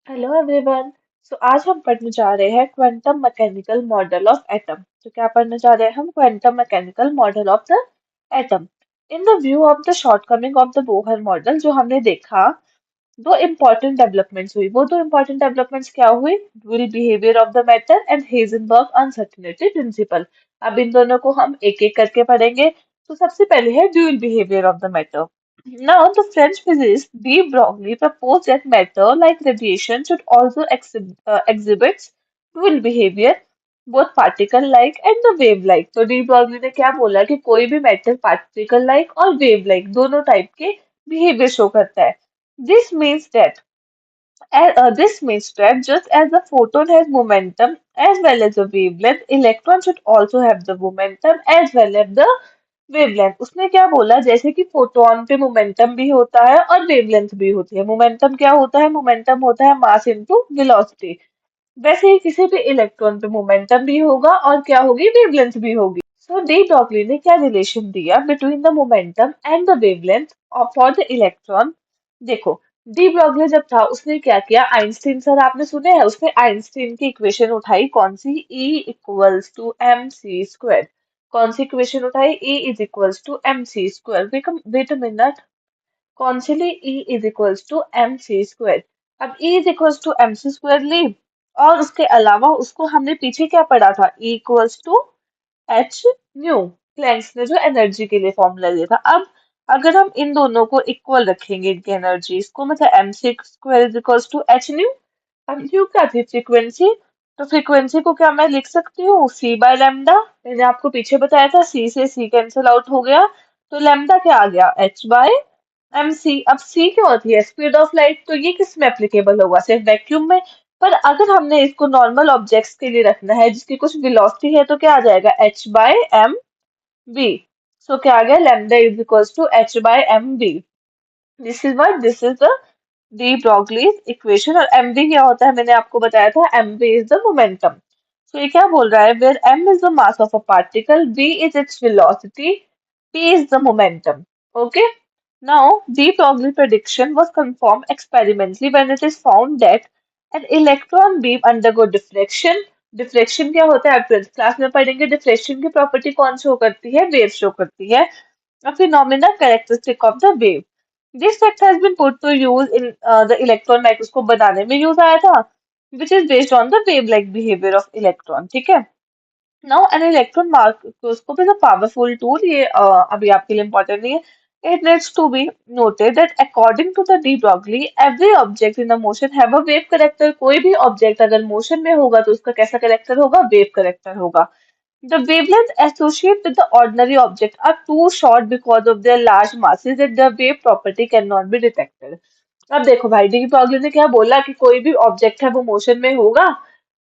Hello everyone. आज हम पढ़ने जा रहे हैं quantum mechanical model of atom. तो क्या पढ़ने जा रहे हैं हम? Quantum mechanical model of the atom. In the view of the shortcoming of the Bohr model जो हमने देखा, दो इम्पोर्टेंट डेवलपमेंट्स हुई। वो दो इम्पोर्टेंट डेवलपमेंट्स क्या हुई? Dual behaviour of the matter and Heisenberg uncertainty principle. अब इन दोनों को हम एक एक करके पढ़ेंगे। तो सबसे पहले है dual behaviour of the matter. Now, the French physicist de Broglie proposed that matter, like radiation, should also exhibit dual behavior, both particle-like and the wave-like. तो डी ब्रॉगली ने क्या बोला कि कोई भी मैटर पार्टिकल-like और wave-like दोनों टाइप के बिहेवियर शो करता है. This means that just as the photon has momentum as well as the wavelength, electron should also have the momentum as well as the wavelength. उसने क्या बोला, जैसे कि फोटोन पे मोमेंटम भी होता है और वेवलेंथ भी होती है। मोमेंटम क्या होता है? मोमेंटम होता है मास इनटू वेलोसिटी। वैसे ही किसी भी इलेक्ट्रॉन पे मोमेंटम भी होगा और क्या होगी? वेवलेंथ भी होगी। सो डी ब्रॉगली ने क्या रिलेशन दिया between the momentum and the wavelength for the electron? देखो, डी ब्रॉगली जब था उसने क्या किया, आइंस्टीन सर आपने सुने हैं, उसने आइंस्टीन की इक्वेशन उठाई, कौन सी? E equals to M C square. कौन सी इक्वेशन उठाई? E is equals to M C square. Wait a minute, कौन सी ली? E is equals to M C square. अब E is equals to M C square ली, और उसके अलावा उसको हमने पीछे क्या पढ़ा था? E equals to h nu. Planck's ने जो एनर्जी के लिए फॉर्मूला दिया था। अब अगर हम इन दोनों को इक्वल रखेंगे, इनकी एनर्जीज को, मतलब m C square is equals to h nu. अब न्यू क्या थी? फ्रीक्वेंसी। तो फ्रीक्वेंसी को क्या मैं लिख सकती हूँ? सी बाय लैम्डा। मैंने आपको पीछे बताया था, सी से सी कैंसिल आउट हो गया, तो लैम्डा क्या आ गया? H by M C. अब सी क्या होती है? Speed of light. तो ये किस में एप्लीकेबल होगा? सिर्फ वैक्यूम में। पर अगर हमने इसको नॉर्मल ऑब्जेक्ट्स के लिए रखना है जिसकी कुछ वेलोसिटी है, तो क्या आ जाएगा? H by M B. So क्या आ गया? Lambda is equals to H by M B. This is the de Broglie's equation. और mv क्या होता है? मैंने आपको बताया था, mv इज द मोमेंटम। तो ये क्या बोल रहा है? Where m is the mass of a particle, v is its velocity, p is the momentum. Okay. Now, de Broglie prediction was confirmed experimentally when it is found that an electron beam undergo diffraction. Diffraction क्या होता है? आप 12th class में पढ़ेंगे। Diffraction की property कौन show करती है? वेव शो करती है। A phenomena characteristic of the wave. This fact has been put to use in the electron microscope बनाने में यूज आया था, which is based on the wave-like behavior of electron. ठीक है? Now, an electron microscope is a powerful tool. ये अभी आपके लिए important नहीं है. It needs to be noted that according to the de Broglie, every object in a motion have a wave character. कोई भी object अगर motion में होगा तो उसका कैसा character होगा? Wave character होगा. The wavelengths associated with the ordinary object are too short because of their large masses that the wave property cannot be detected. अब देखो भाई, डी ब्रॉगली ने क्या बोला कि कोई भी ऑब्जेक्ट है वो मोशन में होगा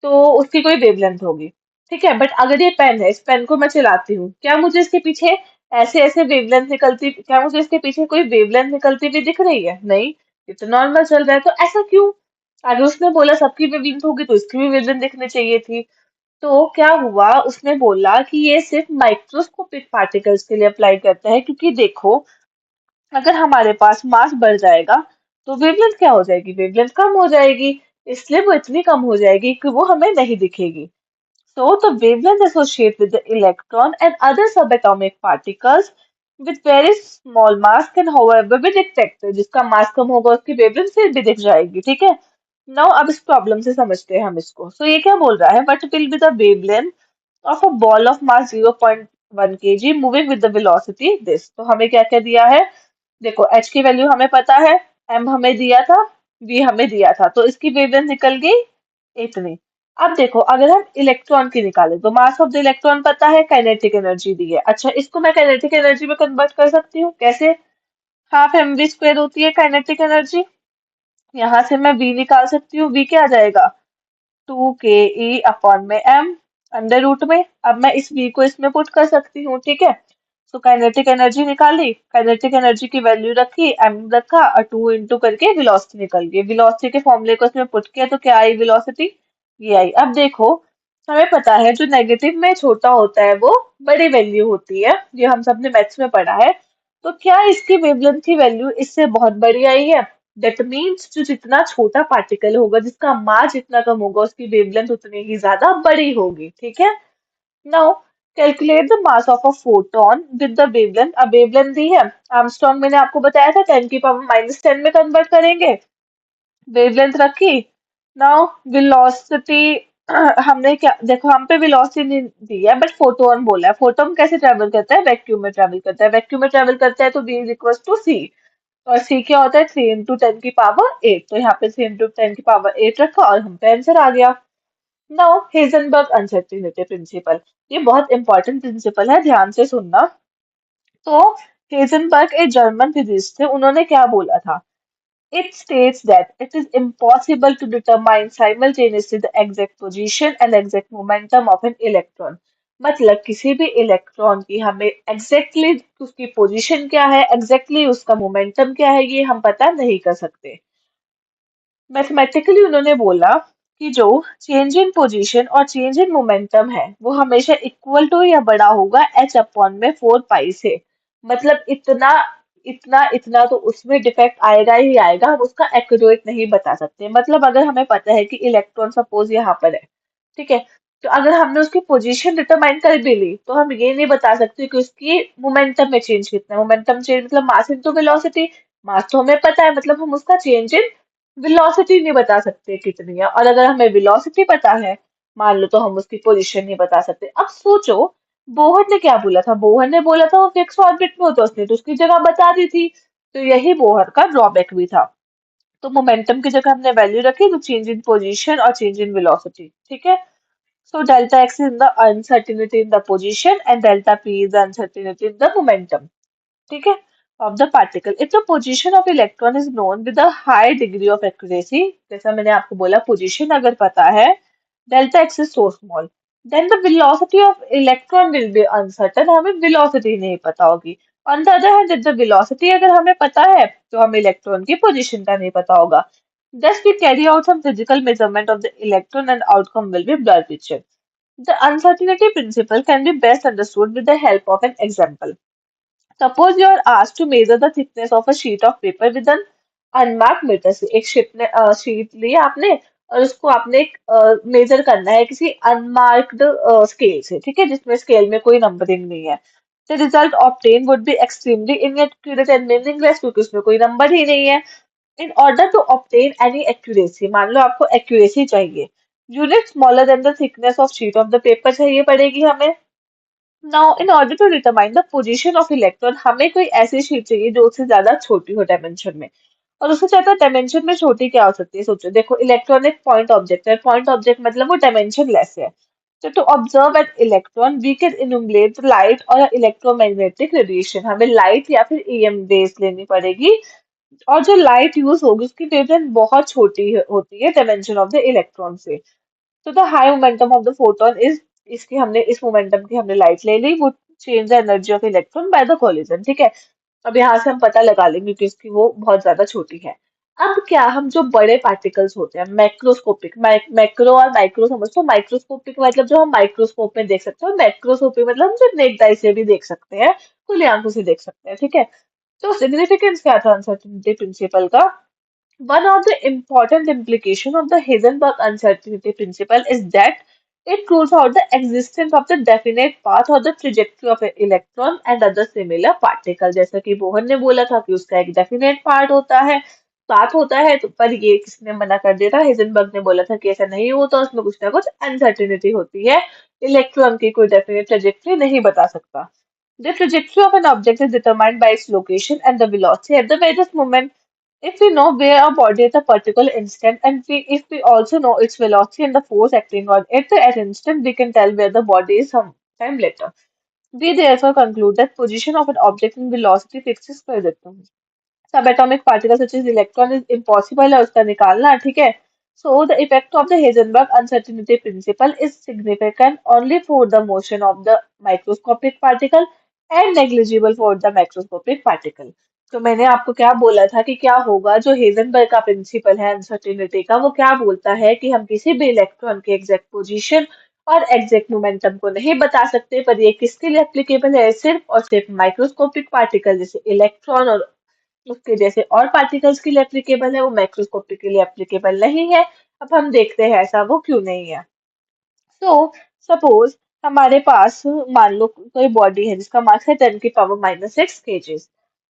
तो उसकी कोई वेवलेंथ होगी। ठीक है, बट अगर ये पेन है, इस पेन को मैं चलाती हूँ, क्या मुझे इसके पीछे ऐसे ऐसे वेवलेंथ निकलती, क्या मुझे इसके पीछे कोई वेवलेंथ निकलती हुई दिख रही है? नहीं, ये तो नॉर्मल चल रहा है। तो ऐसा क्यों? अगर उसने बोला सबकी वेवलेंथ होगी तो इसकी भी वेवलेंथ दिखनी चाहिए थी। तो क्या हुआ, उसने बोला कि ये सिर्फ माइक्रोस्कोपिक पार्टिकल्स के लिए अप्लाई करता है, क्योंकि देखो, अगर हमारे पास मास बढ़ जाएगा तो वेवलेंथ क्या हो जाएगी? वेवलेंथ कम हो जाएगी। इसलिए वो इतनी कम हो जाएगी कि वो हमें नहीं दिखेगी। So the wavelength associated with the electron and other subatomic particles with very small mass can however be detected. जिसका मास कम होगा उसकी वेवलेंथ फिर भी दिख जाएगी। ठीक है? Now अब इस प्रॉब्लम से समझते हैं हम इसको। So ये क्या बोल रहा है? What will be the wavelength of a ball of mass 0.1 kg moving with the velocity this? तो हमें क्या क्या दिया है? देखो, h की वैल्यू हमें पता है, m हमें दिया था, v हमें दिया था, तो इसकी वेवलेंथ निकल गई इतनी। अब देखो, अगर हम इलेक्ट्रॉन की निकालें तो मास ऑफ द इलेक्ट्रॉन पता है, काइनेटिक एनर्जी दी है। अच्छा, इसको मैं काइनेटिक एनर्जी में कन्वर्ट कर सकती हूँ, कैसे? हाफ एम वी स्क्वायर होती है काइनेटिक एनर्जी। यहाँ से मैं v निकाल सकती हूँ, v क्या आ जाएगा? 2 ke अपॉन में m अंडर रूट में। अब मैं इस v को इसमें पुट कर सकती हूँ। ठीक है? तो काइनेटिक एनर्जी निकाली, काइनेटिक एनर्जी की वैल्यू रखी, m रखा, और 2 इंटू करके वेलोसिटी निकल गई। वेलोसिटी के फॉर्मूले को इसमें पुट किया तो क्या आई वेलोसिटी? ये आई। अब देखो, हमें पता है जो नेगेटिव में छोटा होता है वो बड़ी वैल्यू होती है, ये हम सबने मैथ्स में पढ़ा है। तो क्या इसकी वेवलेंथ की वैल्यू इससे बहुत बड़ी आई है? दैट मीन्स जो जितना छोटा पार्टिकल होगा, जिसका मास जितना कम होगा, उसकी वेवलेंथ उतनी ही ज्यादा बड़ी होगी, ठीक है। Now calculate the mass of a photon with the wavelength. अब वेवलेंथ दी है, आर्मस्ट्रॉन्ग मैंने आपको बताया था 10⁻⁻10 में कन्वर्ट करेंगे, वेवलेंथ रखी। नाउ वेलोसिटी, हमने क्या देखो, हम पे वेलोसिटी नहीं दी है बट फोटोन बोला है। फोटोन कैसे ट्रेवल करता है, वैक्यूम में ट्रेवल करता है। वैक्यूम में ट्रेवल करता है तो v इज इक्वल टू सी, और सी क्या होता है, 3 × 10⁸ तो यहाँ पे 3 × 10⁸ रखा और हम पे आंसर आ गया। नाउ हेजनबर्ग अनसर्टेनिटी प्रिंसिपल, ये बहुत इंपॉर्टेंट प्रिंसिपल है, ध्यान से सुनना। तो हेजनबर्ग एक जर्मन फिजिसिस्ट थे, उन्होंने क्या बोला था, it states that it is impossible to determine simultaneously the exact position and exact momentum of an electron। मतलब किसी भी इलेक्ट्रॉन की हमें एग्जैक्टली उसकी पोजीशन क्या है, एग्जैक्टली उसका मोमेंटम क्या है, ये हम पता नहीं कर सकते। मैथमेटिकली उन्होंने बोला कि जो चेंज इन पोजीशन और चेंज इन मोमेंटम है वो हमेशा इक्वल टू या बड़ा होगा h/4 पाई से। मतलब इतना इतना इतना तो उसमें डिफेक्ट आएगा ही आएगा, हम उसका एक्यूरेट नहीं बता सकते। मतलब अगर हमें पता है कि इलेक्ट्रॉन सपोज यहाँ पर है, ठीक है, तो अगर हमने उसकी पोजीशन डिटरमाइन कर भी ली तो हम ये नहीं बता सकते कि उसकी मोमेंटम में चेंज कितना है। मोमेंटम चेंज मतलब मास इनटू वेलोसिटी, मास तो हमें पता है, मतलब हम उसका चेंज इन वेलोसिटी नहीं बता सकते कितनी है। और अगर हमें वेलोसिटी पता है मान लो, तो हम उसकी पोजीशन नहीं बता सकते। अब सोचो बोहर ने क्या बोला था, बोहर ने बोला था वो फिक्स ऑर्बिट में होता, उसने तो उसकी जगह बता दी थी। तो यही बोहर का ड्रॉबैक भी था। तो मोमेंटम की जगह हमने वैल्यू रखी, तो चेंज इन पोजीशन और चेंज इन वेलोसिटी, ठीक है। So delta x is the uncertainty in the position and delta p is the uncertainty in the momentum. ठीक है, of the particle. If the position of electron is known with a high degree of accuracy, जैसा मैंने आपको बोला position अगर पता है, delta x is so small, then the velocity of electron will be uncertain, हमें velocity नहीं पता होगी। On the other hand, if the velocity अगर हमें पता है, तो हमें electron की position का नहीं पता होगा। Thus, we carry out some physical measurement of the electron and outcome will be blur picture. The uncertainty principle can be best understood with the help of an example. Suppose you are asked to measure the thickness of a sheet of paper with an unmarked meter से। एक sheet ली आपने और उसको आपने major करना है किसी unmarked scale से, ठीक है, जिसमें स्केल में कोई नंबरिंग नहीं है। The result obtained would be extremely inaccurate and meaningless, क्योंकि उसमें कोई नंबर ही नहीं है। In order to obtain any accuracy, मान लो आपको accuracy चाहिए, unit smaller than the thickness of sheet of the paper चाहिए पड़ेगी हमें। Now, in order to determine the position of electron, हमें कोई ऐसी शीट चाहिए जो उससे ज्यादा छोटी हो डायमेंशन में। और उससे ज्यादा डायमेंशन में छोटी क्या हो सकती है, सोचो। देखो, इलेक्ट्रॉन एक पॉइंट ऑब्जेक्ट है, पॉइंट ऑब्जेक्ट मतलब वो डायमेंशन लेस है। तो to observe an electron we can enumerate light और इलेक्ट्रोमैग्नेटिक रेडिएशन। हमें लाइट या फिर ईएम रेज लेनी पड़ेगी, और जो लाइट यूज होगी उसकी वेवलेंथ बहुत छोटी होती है डायमेंशन ऑफ द इलेक्ट्रॉन से। तो the high momentum of the photon is, इसकी हमने इस मोमेंटम की हमने लाइट ले ली, वो change the energy of electron by the collision, ठीक है। अब यहाँ से हम पता लगा लेंगे कि इसकी वो बहुत ज्यादा छोटी है। अब क्या, हम जो बड़े पार्टिकल्स होते हैं मैक्रोस्कोपिक, मैक्रो और माइक्रो समझते हो। माइक्रोस्कोपिक मतलब जो हम माइक्रोस्कोप में देख सकते हो, मैक्रोस्कोपिक मतलब हम जो नेक्ड आई से भी देख सकते हैं, खुली आंखों से देख सकते हैं, ठीक है। तो सिग्निफिकेंस क्या था अनसर्टेनिटी प्रिंसिपल का। One of the important implications of the Heisenberg uncertainty principle is that it rules out the existence of the definite path or the trajectory of an electron and other similar particle। जैसा कि Bohr ने बोला था कि उसका एक definite part होता है, path होता है, तो पर ये किसने मना कर दिया था, हेजनबर्ग ने बोला था कि ऐसा नहीं होता, उसमें कुछ ना कुछ अनसर्टेनिटी होती है, इलेक्ट्रॉन की कोई definite trajectory नहीं बता सकता। The trajectory of an object is determined by its location and the velocity at the various moment। If we know where a body at a particular instant, and if we also know its velocity and the force acting on it at instant, we can tell where the body is sometime later. We therefore conclude that position of an object and velocity fixes predictable। Subatomic particles such as electron is impossible है उसका निकालना, ठीक है। So the effect of the Heisenberg uncertainty principle is significant only for the motion of the microscopic particle and negligible for the macroscopic particle। तो मैंने आपको क्या बोला था कि क्या होगा, जो हेजनबर्ग का प्रिंसिपल है अनसर्टेनिटी का, वो क्या बोलता है कि हम किसी भी इलेक्ट्रॉन के एग्जैक्ट पोजीशन और एग्जैक्ट मोमेंटम को नहीं बता सकते, पर ये किसके लिए एप्लीकेबल है, सिर्फ और सिर्फ माइक्रोस्कोपिक पार्टिकल जैसे इलेक्ट्रॉन और उसके जैसे और पार्टिकल्स के लिए एप्लीकेबल है, वो माइक्रोस्कोपिक के लिए एप्लीकेबल नहीं है। अब हम देखते हैं ऐसा वो क्यों नहीं है। तो सपोज हमारे पास मान लो कोई बॉडी है जिसका मास है 10⁻⁻⁶ kgs।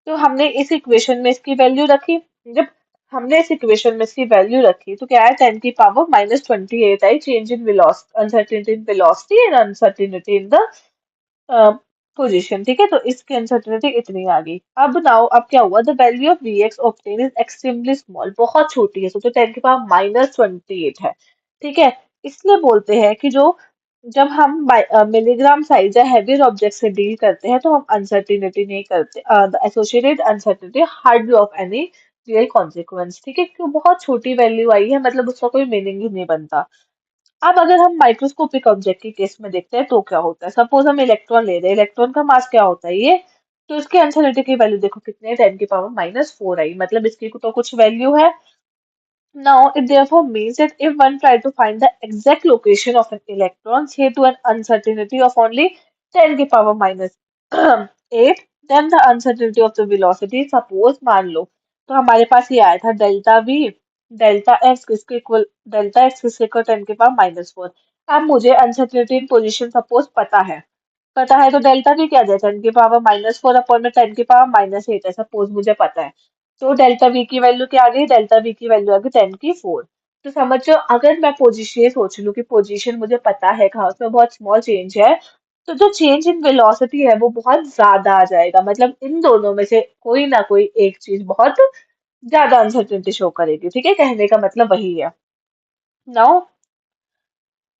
तो हमने इस इक्वेशन में इसकी वैल्यू रखी। जब हमने इस इक्वेशन में इसकी वैल्यू रखी तो क्या है, 10⁻⁻28 आई, change in velocity, uncertainty in velocity and uncertainty in the position. ठीक है, तो इसकी अनसर्टेनिटी इतनी आ गई। अब नाउ अब क्या हुआ, the value of v x obtain is extremely small, बहुत छोटी है, सोचो 10⁻⁻28 है। ठीक है, इसलिए बोलते हैं कि जो जब हम मिलीग्राम साइज या हेवियर ऑब्जेक्ट से डील करते हैं तो हम अनसर्टेनिटी नहीं करते, the associated uncertainty hardly of any real consequence. ठीक है, क्यों, बहुत छोटी वैल्यू आई है, मतलब उसका कोई मीनिंग ही नहीं बनता। अब अगर हम माइक्रोस्कोपिक ऑब्जेक्ट के केस में देखते हैं तो क्या होता है, सपोज हम इलेक्ट्रॉन ले रहे हैं, इलेक्ट्रॉन का मास क्या होता है ये, तो इसकी एंथैल्पी की वैल्यू देखो कितनी है, 10⁻⁻⁴ आई, मतलब इसकी तो कुछ वैल्यू है। Now, it therefore means that if one tried to find the exact location of an electron, say to an uncertainty of only 10⁻⁸, then the uncertainty of the velocity, suppose मान लो, तो हमारे पास ये आया था डेल्टा वी, डेल्टा एक्स किसके equal, delta x किसके equal 10⁻⁻⁴। अब मुझे अनसर्टेनिटी इन पोजिशन सपोज पता है तो डेल्टा भी क्या जाए, 10⁻⁻⁴ अपॉन में 10⁻⁻8 है, सपोज मुझे पता है। तो डेल्टा वी की वैल्यू क्या आ गई, डेल्टा वी की वैल्यू आ गई 10⁴। तो समझो अगर मैं पोजीशन ये सोच लूं कि पोजीशन मुझे पता है कहाँ, उसमें बहुत स्मॉल चेंज है, तो जो चेंज इन वेलोसिटी है वो बहुत ज्यादा आ जाएगा, मतलब इन दोनों में से कोई ना कोई एक चीज बहुत ज्यादा अनसर्टेनिटी शो करेगी। ठीक है, कहने का मतलब वही है। Now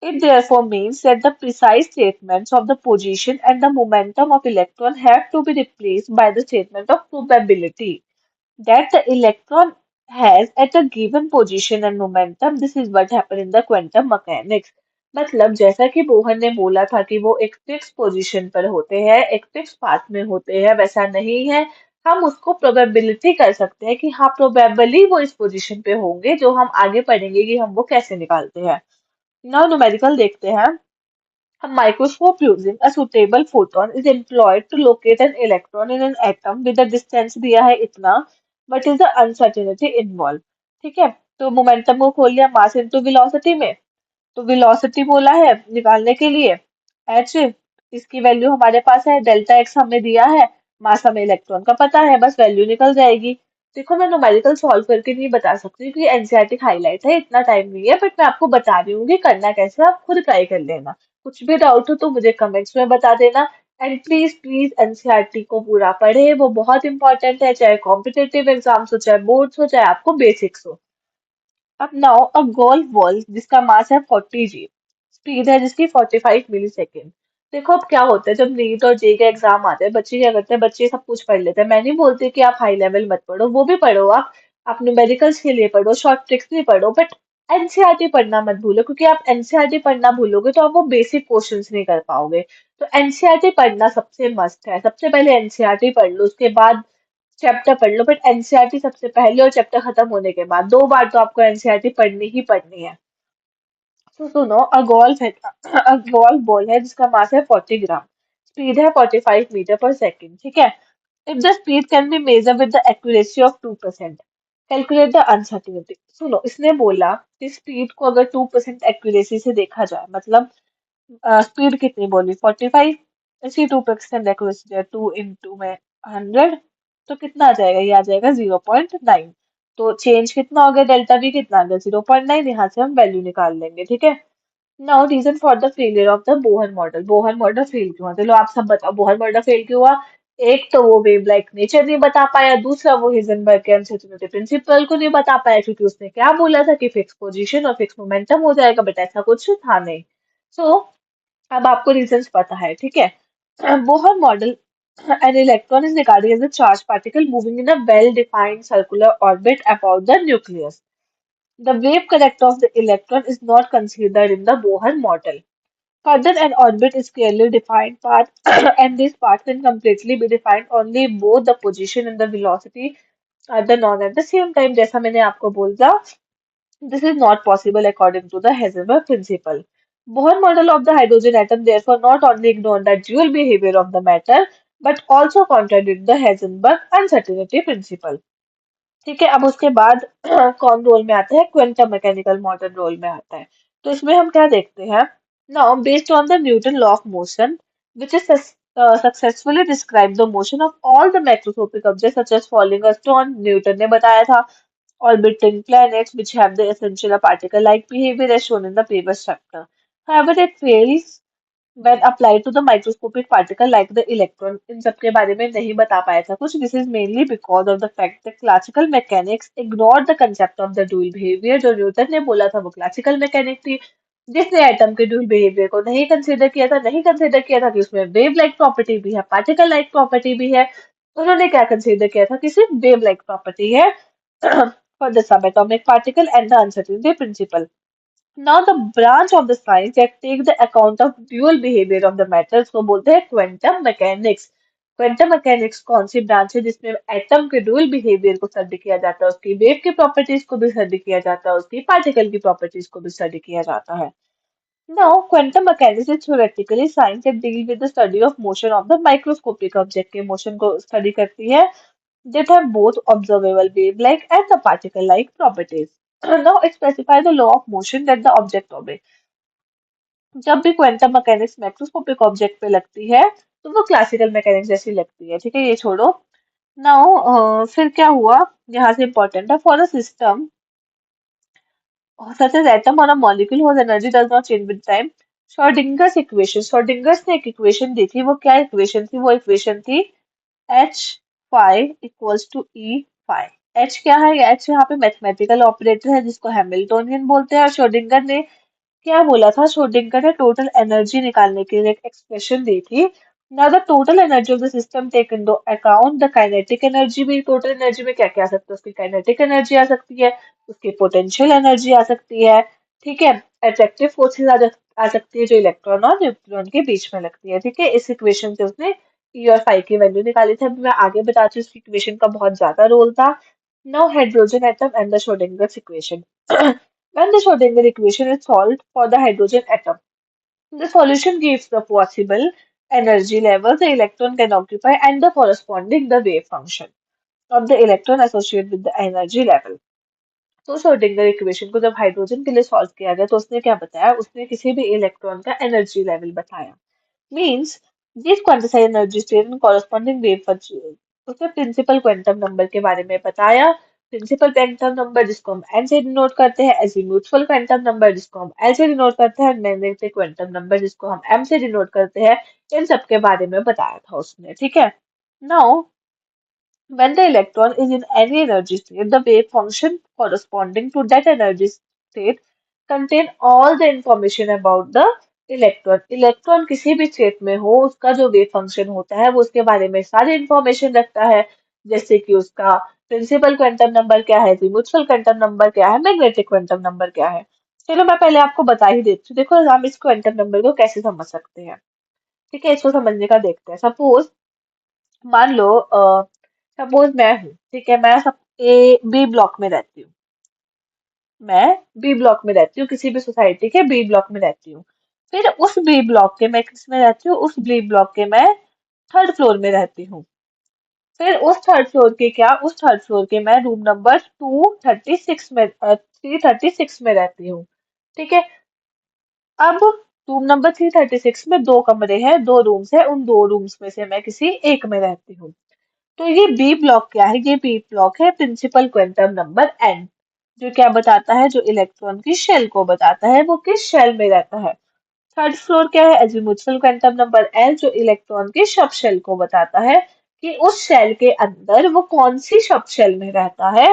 it therefore means that the precise statements of the position and the momentum of electron have to be replaced by the statement of probability that the electron has at a given position and momentum. This is what happened in the quantum mechanics. मतलब जैसा कि Bohr ने बोला था कि वो एक fix position पर होते हैं, एक फिक्स पाथ में होते हैं, वैसा नहीं है। हम उसको प्रोबेबिलिटी कर सकते हैं कि हाँ प्रोबेबली वो इस पोजीशन पे होंगे, जो हम आगे पढ़ेंगे कि हम वो कैसे निकालते हैं। नाउ न्यूमेरिकल देखते हैं। A microscope using a suitable photon is employed to locate an electron in an atom with the distance दिया है इतना, but is the uncertainty involved। ठीक है, तो मोमेंटम को खोल लिया मास इनटू वेलोसिटी में, तो वेलोसिटी बोला है निकालने के लिए एच, इसकी वैल्यू हमारे पास है, डेल्टा एक्स हमें दिया है, मास हमें इलेक्ट्रॉन का पता है, बस वैल्यू निकल जाएगी। देखो मैं न्यूमेरिकल सॉल्व करके नहीं बता सकती क्योंकि एनसीईआरटी हाईलाइट है, इतना टाइम नहीं है, बट मैं आपको बता रही हूँ कि करना कैसे, आप खुद ट्राई कर लेना। कुछ भी डाउट हो तो मुझे कमेंट्स में बता देना। एंड प्लीज प्लीज एनसीईआरटी को पूरा पढ़े, वो बहुत इंपॉर्टेंट है, चाहे कॉम्पिटेटिव एग्जाम्स हो, चाहे बोर्ड्स हो, चाहे आपको बेसिक्स हो। अब नाउ अ गोल्फ बॉल जिसका मास है 40 g, स्पीड है जिसकी 45 मिली सेकेंड। देखो अब क्या होता है, जब नीट और जे का एग्जाम आते हैं, बच्चे क्या करते हैं, बच्चे सब कुछ पढ़ लेते हैं। मैं नहीं बोलती कि आप हाई लेवल मत पढ़ो, वो भी पढ़ो, आप न्यूमेरिकल्स के लिए पढ़ो, शॉर्ट ट्रिक्स भी पढ़ो, बट एनसीईआरटी पढ़ना मत भूलो, क्योंकि आप एनसीईआरटी पढ़ना भूलोगे तो आप वो बेसिक क्वेश्चंस नहीं कर पाओगे। तो एनसीईआरटी पढ़ना सबसे मस्ट है, सबसे पहले एनसीईआरटी पढ़ लो, उसके बाद चैप्टर पढ़ लो, बट एनसीईआरटी सबसे पहले और चैप्टर खत्म होने के बाद 2 बार तो आपको एनसीईआरटी पढ़नी ही पढ़नी है। तो सुनो, अ गोल्फ बॉल है जिसका मास है 40 ग्राम, स्पीड है 45 मीटर पर सेकेंड। ठीक है, if the speed can be measure with the accuracy of 2%, calculate the uncertainty. सुनो, इसने बोला कि स्पीड को अगर 2% एक्यूरेसी से देखा जाए, मतलब स्पीड कितनी बोली, 45, इसी 2% एक्यूरेसी है, 2 में 100, तो कितना आ जाएगा, ये आ जाएगा 0.9। तो चेंज कितना हो गया, डेल्टा वी कितना आ गया, 0.9, यहाँ से हम वैल्यू निकाल लेंगे। ठीक है, now reason for the failure of the Bohr model, Bohr model fail क्यों हुआ, चलो आप सब बताओ बोहर मॉडल फेल क्यों हुआ। एक तो वो वेव लाइक नेचर नहीं बता पाया, दूसरा वो हिजेनबर्ग के अनसर्टेनिटी प्रिंसिपल को नहीं बता पाया, क्योंकि उसने क्या बोला था कि फिक्स पोजीशन और फिक्स मोमेंटम हो जाएगा, बट ऐसा कुछ था नहीं। सो अब आपको रीजंस पता है। ठीक है, Bohr model, an electron is regarded as a charged particle moving in a well-defined circular orbit about the nucleus. The wave character of the electron is not considered in the Bohr model. Further, an orbit is clearly defined path, and this path can completely be defined only if both the position and the velocity are the known at the same time. जैसा मैंने आपको बोला, this is not possible according to the Heisenberg principle. Bohr model of the hydrogen atom therefore not only ignore the dual behavior of the matter but also contradict the Heisenberg uncertainty principle. ठीक है, अब उसके बाद कौन role में आता है, quantum mechanical modern role में आता है। तो इसमें हम क्या देखते हैं, now based on the Newton law of motion which is successfully describe the motion of all the macroscopic objects such as falling a stone, Newton ने बताया था, orbiting planets which have the essential particle-like behavior as shown in the previous chapter. However, it fails when applied to the microscopic particle like the electron. इन सब के बारे में नहीं बता पाया था कुछ. This is mainly because of the fact that classical mechanics ignored the concept of the dual behavior. जो न्यूटन ने बोला था वो classical mechanics थी, जिसने एटम के ड्यूल बिहेवियर को नहीं कंसीडर किया था, नहीं कंसीडर किया था कि उसमें वेव लाइक प्रॉपर्टी भी है, पार्टिकल लाइक प्रॉपर्टी भी है. उन्होंने क्या कंसीडर किया था कि सिर्फ वेव लाइक प्रॉपर्टी है for the subatomic particle and the uncertainty principle. Now the branch of the science that take the account of dual behavior of the matter उसको बोलते हैं क्वांटम मैकेनिक्स. क्वांटम मैकेनिक्स कौन सी branch है जिसमें atom के dual behaviour को study किया जाता है, उसकी वेव की प्रॉपर्टीज को भी स्टडी किया जाता है, उसकी पार्टिकल की प्रॉपर्टीज को भी स्टडी किया जाता है. Now quantum mechanics is theoretically science that deal with the study of motion of the microscopic object के मोशन को स्टडी करती है that have both observable wave-like and the particle-like properties. Now it specifies the law of motion that the object obeys. जब भी quantum mechanics macroscopic object पे लगती है तो वो क्लासिकल मैकेनिक्स जैसी लगती है. ठीक है, ये छोड़ो. नाउ फिर क्या हुआ, यहाँ से इंपॉर्टेंट है, for a system such as atom or a molecule whose energy does not change with time. Schrödinger's equation, Schrödinger's ने एक इक्वेशन दी थी, वो क्या इक्वेशन थी, वो इक्वेशन थी H five equals to E five. H क्या है, एच यहाँ पे मैथमेटिकल ऑपरेटर है जिसको हैमिल्टोनियन बोलते हैं. और श्रोडिंगर ने क्या बोला था, श्रोडिंगर ने टोटल एनर्जी निकालने के लिए एक एक्सप्रेशन दी थी. Now the total energy of the system take into account the kinetic energy भी. टोटल एनर्जी में क्या क्या आ सकता है, उसकी काइनेटिक एनर्जी आ सकती है, उसकी पोटेंशियल एनर्जी आ सकती है. ठीक है, अट्रैक्टिव फोर्सेस आ सकती है जो इलेक्ट्रॉन और न्यूक्लियन के बीच में लगती है. ठीक है, इस इक्वेशन से उसने ई और फाई की वैल्यू निकाली थी. अभी मैं आगे बताती हूँ, इस इक्वेशन का बहुत ज्यादा रोल था. Now hydrogen atom and the Schrödinger's equation. When the Schrodinger equation is solved for the hydrogen atom, the solution gives the possible energy level the electron can occupy and the corresponding the wave function of the electron associated with the energy level. तो Schrodinger equation को जब hydrogen के लिए solve किया गया तो उसने क्या बताया, उसने किसी भी इलेक्ट्रॉन का एनर्जी लेवल बताया. Means this quantified energy state and corresponding wave function. उसने प्रिंसिपल क्वांटम नंबर के बारे में बताया. प्रिंसिपल क्वांटम नंबर जिसको हम एन से डिनोट करते हैं, एजीम्यूथल क्वांटम नंबर जिसको हम एल से डिनोट करते हैं, मैग्नेटिक क्वांटम नंबर जिसको हम एम से डिनोट करते हैं, इन सब के बारे में बताया था उसने. ठीक है, now when the electron is in any energy state, the wave function corresponding to that energy state contain all the information about the electron. Electron किसी भी स्टेट में हो, उसका जो वेव फंक्शन होता है वो उसके बारे में सारी इंफॉर्मेशन रखता है. जैसे कि उसका प्रिंसिपल क्वांटम नंबर क्या है, म्यूचुअल क्वांटम नंबर क्या है, मैग्नेटिक क्वांटम नंबर क्या है. चलो मैं पहले आपको बता ही देती हूँ. देखो हम इस क्वांटम नंबर को कैसे समझ सकते हैं. ठीक है, इसको समझने का देखते हैं. सपोज मान लो, सपोज मैं हूँ, ठीक है, मैं सब ए बी ब्लॉक में रहती हूँ. मैं बी ब्लॉक में रहती हूँ, किसी भी सोसाइटी के बी ब्लॉक में रहती हूँ. फिर उस बी ब्लॉक के मैं किस में रहती हूँ, उस बी ब्लॉक के मैं थर्ड फ्लोर में रहती हूँ. फिर उस थर्ड फ्लोर के मैं रूम नंबर 236 में 336 में रहती हूँ. ठीक है, अब रूम नंबर 336 में दो कमरे हैं, दो रूम्स हैं, उन दो रूम्स में से मैं किसी एक में रहती हूँ. तो ये बी ब्लॉक क्या है, ये बी ब्लॉक है प्रिंसिपल क्वांटम नंबर एन, जो क्या बताता है, जो इलेक्ट्रॉन की शेल को बताता है, वो किस शेल में रहता है. थर्ड फ्लोर क्या है, एजीमुथल क्वांटम नंबर एल, जो इलेक्ट्रॉन की सब शेल को बताता है कि उस शेल के अंदर वो कौन सी सब शेल में रहता है.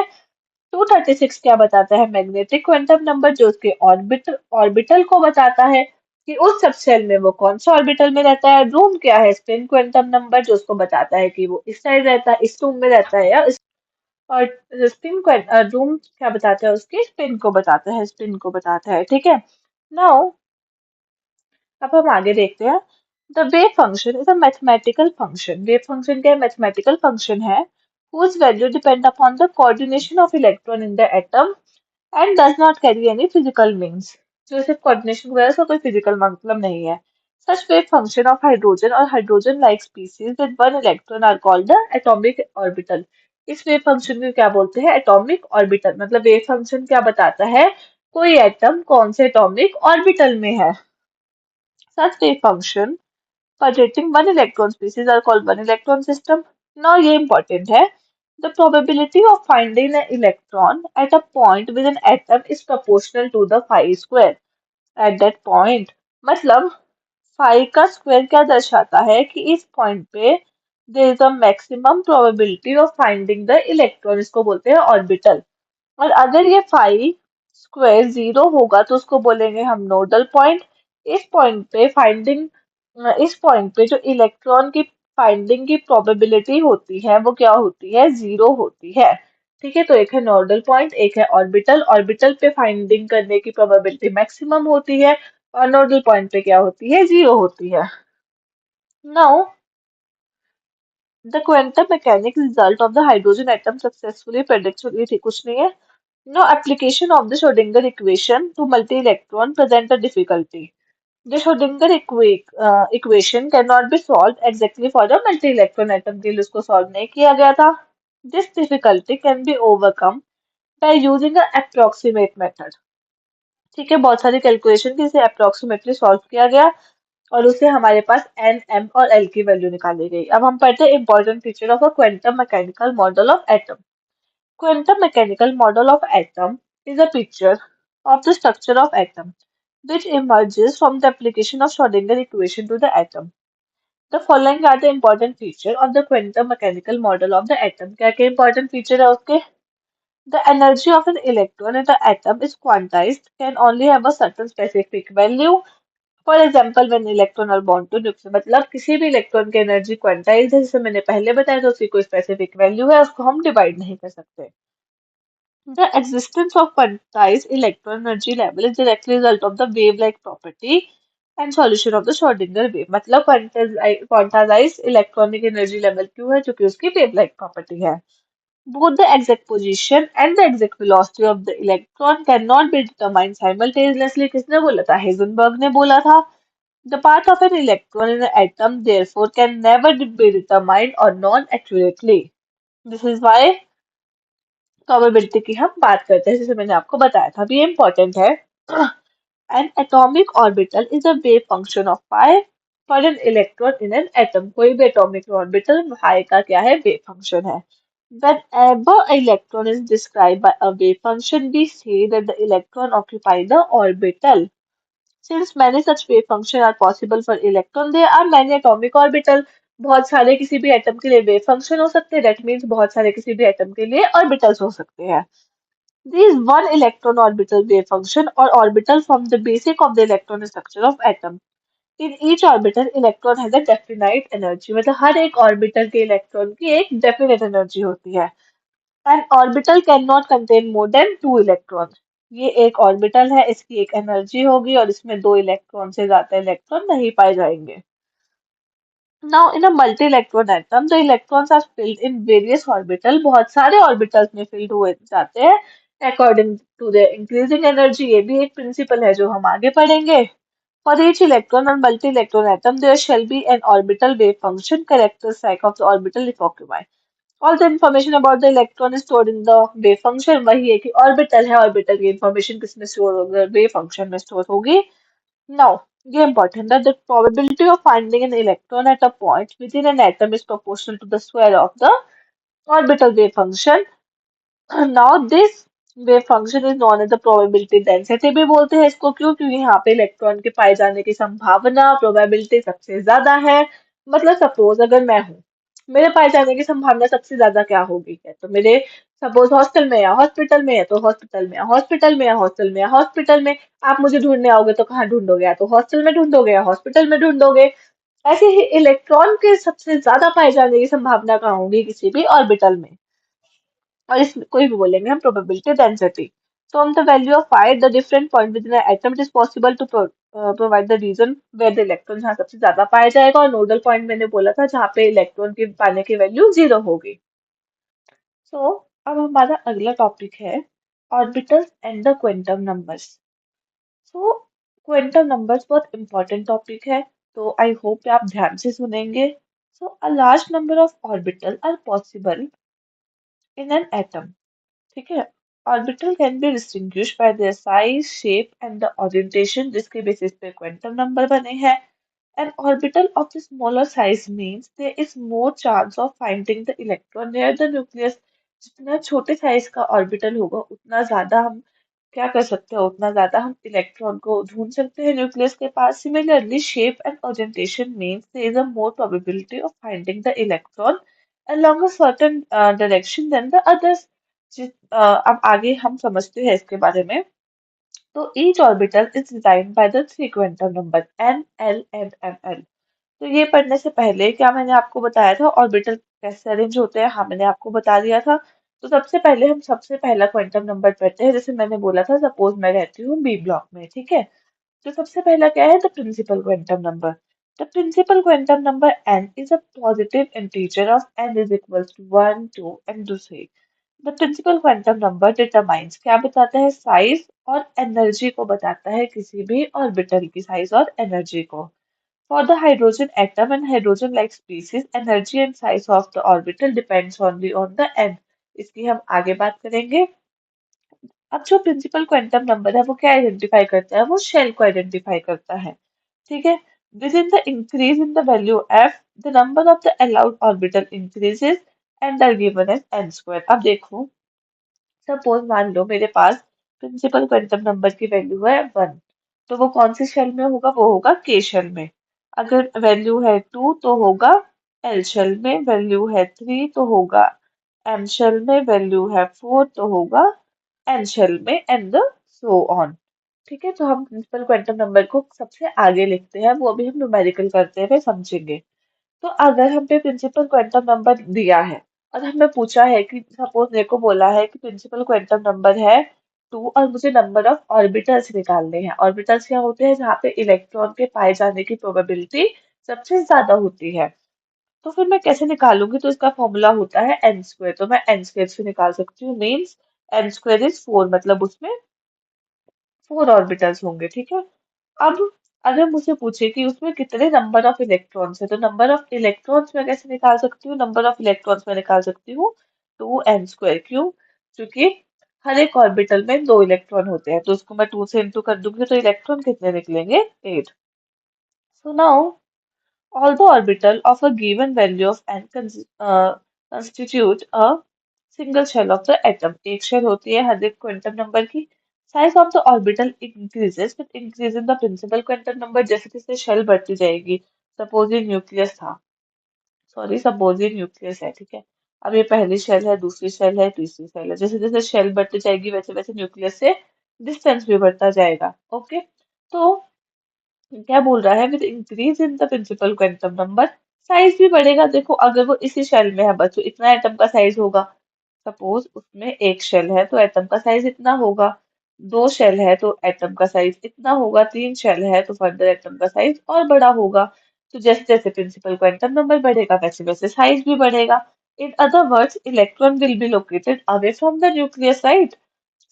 236 क्या बताता है, मैग्नेटिक क्वांटम नंबर, जो उसके ऑर्बिटल को बताता है कि उस सबशेल में वो कौन सा ऑर्बिटल में रहता है. रूम क्या है, स्पिन क्वांटम नंबर, जो उसको बताता है कि वो इस साइड रहता है, इस रूम में रहता है या इस. और रूम क्या बताता है, उसकी स्पिन को बताता है, स्पिन को बताता है. ठीक है, नाउ अब हम आगे देखते हैं. The wave function is a mathematical function. Wave function क्या है, मैथमेटिकल फंक्शन है whose value depend upon the coordination of electron in the atom and does not carry any physical means. जो सिर्फ कोऑर्डिनेशन की वजह से कोई फिजिकल मतलब नहीं है. Such wave function of hydrogen or hydrogen-like species with one electron are called the atomic orbital. इस वेव फंक्शन को क्या बोलते हैं? Atomic orbital. मतलब वेव फंक्शन क्या बताता है? कोई एटम कौन से एटॉमिक ऑर्बिटल में है। Such wave function rotating one electron species are called one electron system. Now ये important है. The probability of finding an electron at a point with an atom is proportional to the phi square at that point. मतलब phi का square क्या दर्शाता है कि इस point पे there is a maximum probability of finding the electron, इसको बोलते हैं ऑर्बिटल। और अगर ये फाई स्क्वायर जीरो होगा तो उसको बोलेंगे हम नोडल पॉइंट। इस पॉइंट पे जो इलेक्ट्रॉन की फाइंडिंग की प्रोबेबिलिटी होती है वो क्या होती है? जीरो होती है। ठीक है, तो एक है नोडल पॉइंट, एक है ऑर्बिटल। ऑर्बिटल पे फाइंडिंग करने की प्रोबेबिलिटी मैक्सिमम होती है और नोडल पॉइंट पे क्या होती है? जीरो होती है। Now the quantum mechanics result of the hydrogen atom successfully predict, ये थी कुछ नहीं है। No application of the Schrodinger equation to multi-electron present a difficulty. The Schrodinger equation cannot be solved exactly for a multi-electron atom के लिए उसको solve नहीं किया गया था। This difficulty can be overcome by using an approximate method. ठीक है, बहुत सारी कैलकुलेशन की इसे अप्रोक्सीमेटली सॉल्व किया गया और उससे हमारे पास एन, एम और एल की वैल्यू निकाली गई। अब हम पढ़ते हैं important feature of a quantum mechanical model of atom. Quantum mechanical model of atom is a picture of the structure of atom which emerges from the application of Schrodinger equation to the atom. The following are the important feature of the quantum mechanical model of the atom. क्या क्या important feature है उसके? The energy of an electron in the atom is quantized, can only have a certain specific value. For example, when electron are bound to nucleus, मतलब किसी भी electron की energy quantize है, जैसे मैंने पहले बताया था, उसकी कोई स्पेसिफिक वैल्यू है, उसको हम डिवाइड नहीं कर सकते। The existence of quantized electron energy level is directly result of the wave-like property and solution of the Schrodinger wave. मतलब quantized electronic energy level क्यों है? क्योंकि उसकी wave-like property है। Both the exact position and the exact velocity of the electron cannot be determined simultaneously. किसने बोला था? Heisenberg ने बोला था। The path of an electron in an atom therefore can never be determined or known accurately. This is why probability की हम बात करते हैं, जैसे मैंने आपको बताया था। अभी ये इंपॉर्टेंट है। An atomic orbital is a wave function of phi for an electron in an atom. कोई भी एटॉमिक ऑर्बिटल फाई का क्या है? वेव फंक्शन है। Whenever an electron is described by a wave function, we say that the electron occupy the orbital. Since many such wave functions are possible for electron, there are many atomic orbital. बहुत सारे किसी भी atom के लिए wave function हो सकते हैं। That means बहुत सारे किसी भी एटम के लिए ऑर्बिटल्स हो सकते हैं। These one electron orbital wave function or orbital form the basic of the electron structure of atom. In each orbital, electron has a definite energy. मतलब हर एक ऑर्बिटल के इलेक्ट्रॉन की एक डेफिनेट एनर्जी होती है। An orbital cannot contain more than two electrons. ये एक orbital है, इसकी एक एनर्जी होगी और इसमें दो इलेक्ट्रॉन से ज्यादा इलेक्ट्रॉन नहीं पाए जाएंगे। Now, in a multi-electron atom, the electrons are filled in various orbitals. बहुत सारे orbitals में filled हुए जाते हैं according to their increasing energy. ये भी एक principle है जो हम आगे पढ़ेंगे। For each electron and multi-electron atom, there shall be an orbital wave function characteristic of the orbital if occupied. All the information about the electron is stored in the wave function. वही है कि orbital है, orbital की information किसमें store होगी? wave function में store होगी। Now, ये important that the probability of finding an electron at a point within an atom is proportional to the square of the orbital wave function. Now, this wave function is known as the probability density भी बोलते हैं इसको। क्यों? क्योंकि यहाँ पे electron के पाए जाने की संभावना प्रोबेबिलिटी सबसे ज्यादा है। मतलब सपोज अगर मैं हूँ, मेरे पाए जाने की संभावना सबसे ज्यादा क्या होगी? है तो मेरे सपोज हॉस्टल में या हॉस्पिटल में है तो हॉस्पिटल में या हॉस्पिटल में या हॉस्टल में या हॉस्पिटल में। आप मुझे ढूंढने आओगे तो कहाँ ढूंढोगे? या तो हॉस्टल में ढूंढोगे या हॉस्पिटल में ढूंढोगे। ऐसे ही इलेक्ट्रॉन के सबसे ज्यादा पाए जाने की संभावना कहाँ होगी? किसी भी ऑर्बिटल में। और इस कोई भी बोलेंगे हम probability density. From the value of five the different point with in atom it is possible to provide the region where the electron जहाँ सबसे ज्यादा पाया जाएगा, और नोडल पॉइंट मैंने बोला था जहाँ पे इलेक्ट्रॉन की पाने की वैल्यू जीरो होगी। सो अब हमारा अगला टॉपिक है orbitals and the quantum numbers. So quantum numbers बहुत इंपॉर्टेंट टॉपिक है। तो आई होप आप ध्यान से सुनेंगे। So a large number of orbital are possible in an atom. ठीक है। Orbital can be distinguish by their size, shape and the orientation, जिसके बेसिस पे क्वांटम नंबर बने हैं। An orbital of the smaller size means there is more chance of finding the electron near the nucleus। जितना छोटे size का orbital होगा उतना ज्यादा हम क्या कर सकते हैं, उतना ज्यादा हम इलेक्ट्रॉन को ढूंढ सकते हैं न्यूक्लियस के पास। Similarly shape and orientation means there is a more probability of finding the electron along a certain direction than the others। अब आगे हम समझते हैं इसके बारे में। तो each orbital is designed by the three quantum number n, l and ml। तो ये पढ़ने से पहले क्या मैंने आपको बताया था ऑर्बिटल कैसे अरेंज होते हैं? हाँ, मैंने आपको बता दिया था। तो सबसे पहले हम सबसे पहला क्वांटम नंबर पढ़ते हैं। जैसे मैंने बोला था, सपोज मैं रहती हूँ बी ब्लॉक में, ठीक है। तो सबसे पहला क्या है? The principal quantum number. The principal quantum number n is a positive integer of n is equal to 1 2 and 3। The principal quantum number determines क्या बताता है? साइज और एनर्जी को बताता है, किसी भी ऑर्बिटल की साइज और एनर्जी को। For the hydrogen atom and hydrogen-like species, energy and size of the orbital depends only on the n। इसकी हम आगे बात करेंगे। अब जो प्रिंसिपल क्वांटम नंबर है वो क्या आइडेंटिफाई करता है? वो शेल को आइडेंटिफाई करता है। ठीक है। With in the increase in the value f, the number of the allowed orbital increases and are given as n square. अब देखो, सपोज मान लो मेरे पास प्रिंसिपल क्वांटम नंबर की वैल्यू है 1, तो वो कौन सी शेल में होगा? वो होगा के शेल में। अगर वैल्यू है 2 तो होगा एल शेल में, वैल्यू है 3 तो होगा एम शेल में, वैल्यू है 4 तो होगा एन शेल में एंड सो ऑन। ठीक है। तो हम प्रिंसिपल क्वांटम नंबर को सबसे आगे लिखते हैं, वो अभी हम न्यूमेरिकल करते हुए समझेंगे। तो अगर हमने प्रिंसिपल क्वांटम नंबर दिया है और हमें पूछा है कि सपोज मेरे को बोला है कि प्रिंसिपल क्वांटम नंबर है 2 और मुझे नंबर ऑफ ऑर्बिटल्स निकालने हैं। ऑर्बिटल्स क्या होते हैं? जहाँ पे इलेक्ट्रॉन के पाए जाने की प्रोबेबिलिटी सबसे ज्यादा होती है। तो फिर मैं कैसे निकालूंगी? तो इसका फॉर्मूला होता है एन स्क्वायर। तो मैं एन स्क्वायर से निकाल सकती हूँ। मीन्स एन स्क्वायर इज 4, मतलब उसमें 4 ऑर्बिटल्स होंगे। ठीक है। अब अगर मुझसे पूछे कि उसमें कितने नंबर ऑफ इलेक्ट्रॉन्स है, तो नंबर ऑफ इलेक्ट्रॉन्स मैं कैसे निकाल सकती हूँ? नंबर ऑफ इलेक्ट्रॉन्स मैं निकाल सकती हूँ 2n स्क्वायर। क्यों? क्योंकि हर एक ऑर्बिटल में 2 इलेक्ट्रॉन होते हैं, तो उसको मैं 2 से इंटू कर दूंगी तो इलेक्ट्रॉन कितने निकलेंगे? 8। So now all the orbital of a given value of n constitute a single shell of the atom। एक शेल होती है हर एक क्वांटम नंबर की। Size of the orbital increases with increase in the principal quantum number. जैसे जैसे shell बढ़ती जाएगी, सपोज ये न्यूक्लियस था, सॉरी सपोज ये न्यूक्लियस है, ठीक है। अब ये पहली शेल है, दूसरी शेल है, तीसरी शेल है। जैसे जैसे शेल बढ़ती जाएगी वैसे वैसे न्यूक्लियस से डिस्टेंस भी बढ़ता जाएगा। ओके। तो क्या बोल रहा है? With increase in the principal quantum number, size भी बढ़ेगा। देखो अगर वो इसी शेल में है बस, तो इतना एटम का साइज होगा। सपोज उसमें एक शेल है तो एटम का साइज इतना होगा, दो शेल है तो एटम का साइज इतना होगा, तीन शेल है तो फर्दर एटम का साइज और बड़ा होगा। तो जैसे जैसे प्रिंसिपल क्वांटम नंबर बढ़ेगा वैसे वैसे साइज भी बढ़ेगा। In other words, electron will be located away from the nucleus, right?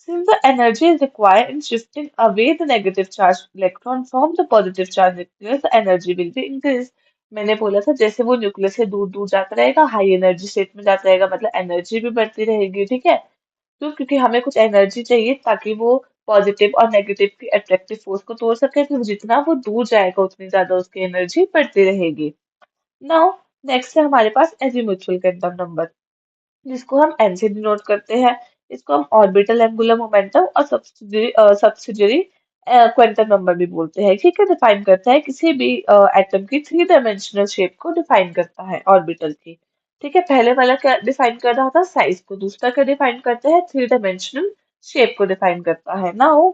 Since the energy is required in shifting away the negative charge electron from the positive charge nucleus, the energy will be increased। मैंने बोला था जैसे वो nucleus से दूर दूर जाता रहेगा, हाई एनर्जी स्टेट में जाता रहेगा, मतलब एनर्जी भी बढ़ती रहेगी। ठीक है। क्यों? क्योंकि हमें कुछ एनर्जी चाहिए ताकि वो पॉजिटिव और नेगेटिव की अट्रैक्टिव फोर्स को तोड़ सके। तो जितना वो दूर जाएगा उतनी ज्यादा उसकी एनर्जी बढ़ती रहेगी। नाउ नेक्स्ट है हमारे पास एजीमुथुअल क्वांटम नंबर, जिसको हम एन से डिनोट करते हैं। इसको हम ऑर्बिटल एंगुलर मोमेंटम और सब्सिडियरी क्वांटम नंबर भी बोलते हैं। ठीक है। डिफाइन करता है किसी भी एटम की थ्री डायमेंशनल शेप को डिफाइन करता है ऑर्बिटल की। ठीक है। पहले वाला क्या डिफाइन कर रहा था? साइज को। दूसरा क्या डिफाइन करता है? थ्री डायमेंशनल शेप को डिफाइन करता है। Now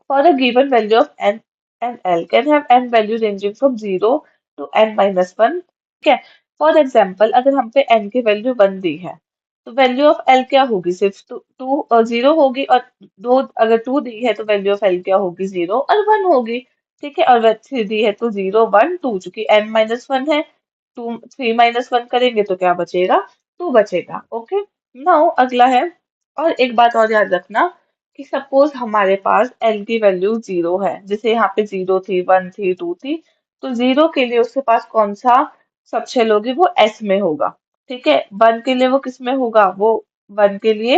for a given value of n and L can have n value ranging from 0 to n minus 1। ठीक है। फॉर एग्जाम्पल अगर हम पे n की वैल्यू 1 दी है, तो वैल्यू ऑफ L क्या होगी? सिर्फ टू 0 होगी। और दो अगर 2 दी है तो वैल्यू ऑफ L क्या होगी? 0 और 1 होगी। ठीक है। और 3 दी है तो 0 1 2, चूंकि n माइनस 1 है, 2 3 माइनस 1 करेंगे तो क्या बचेगा? 2 बचेगा। ओके। नाउ अगला है, और एक बात और याद रखना कि सपोज हमारे पास एल की वैल्यू 0 है, जैसे यहाँ पे 0 थी, 1 थी, 2 थी, तो 0 के लिए उसके पास कौन सा सबशेल होगी, वो S में होगा। ठीक है, 1 के लिए वो किस में होगा, वो 1 के लिए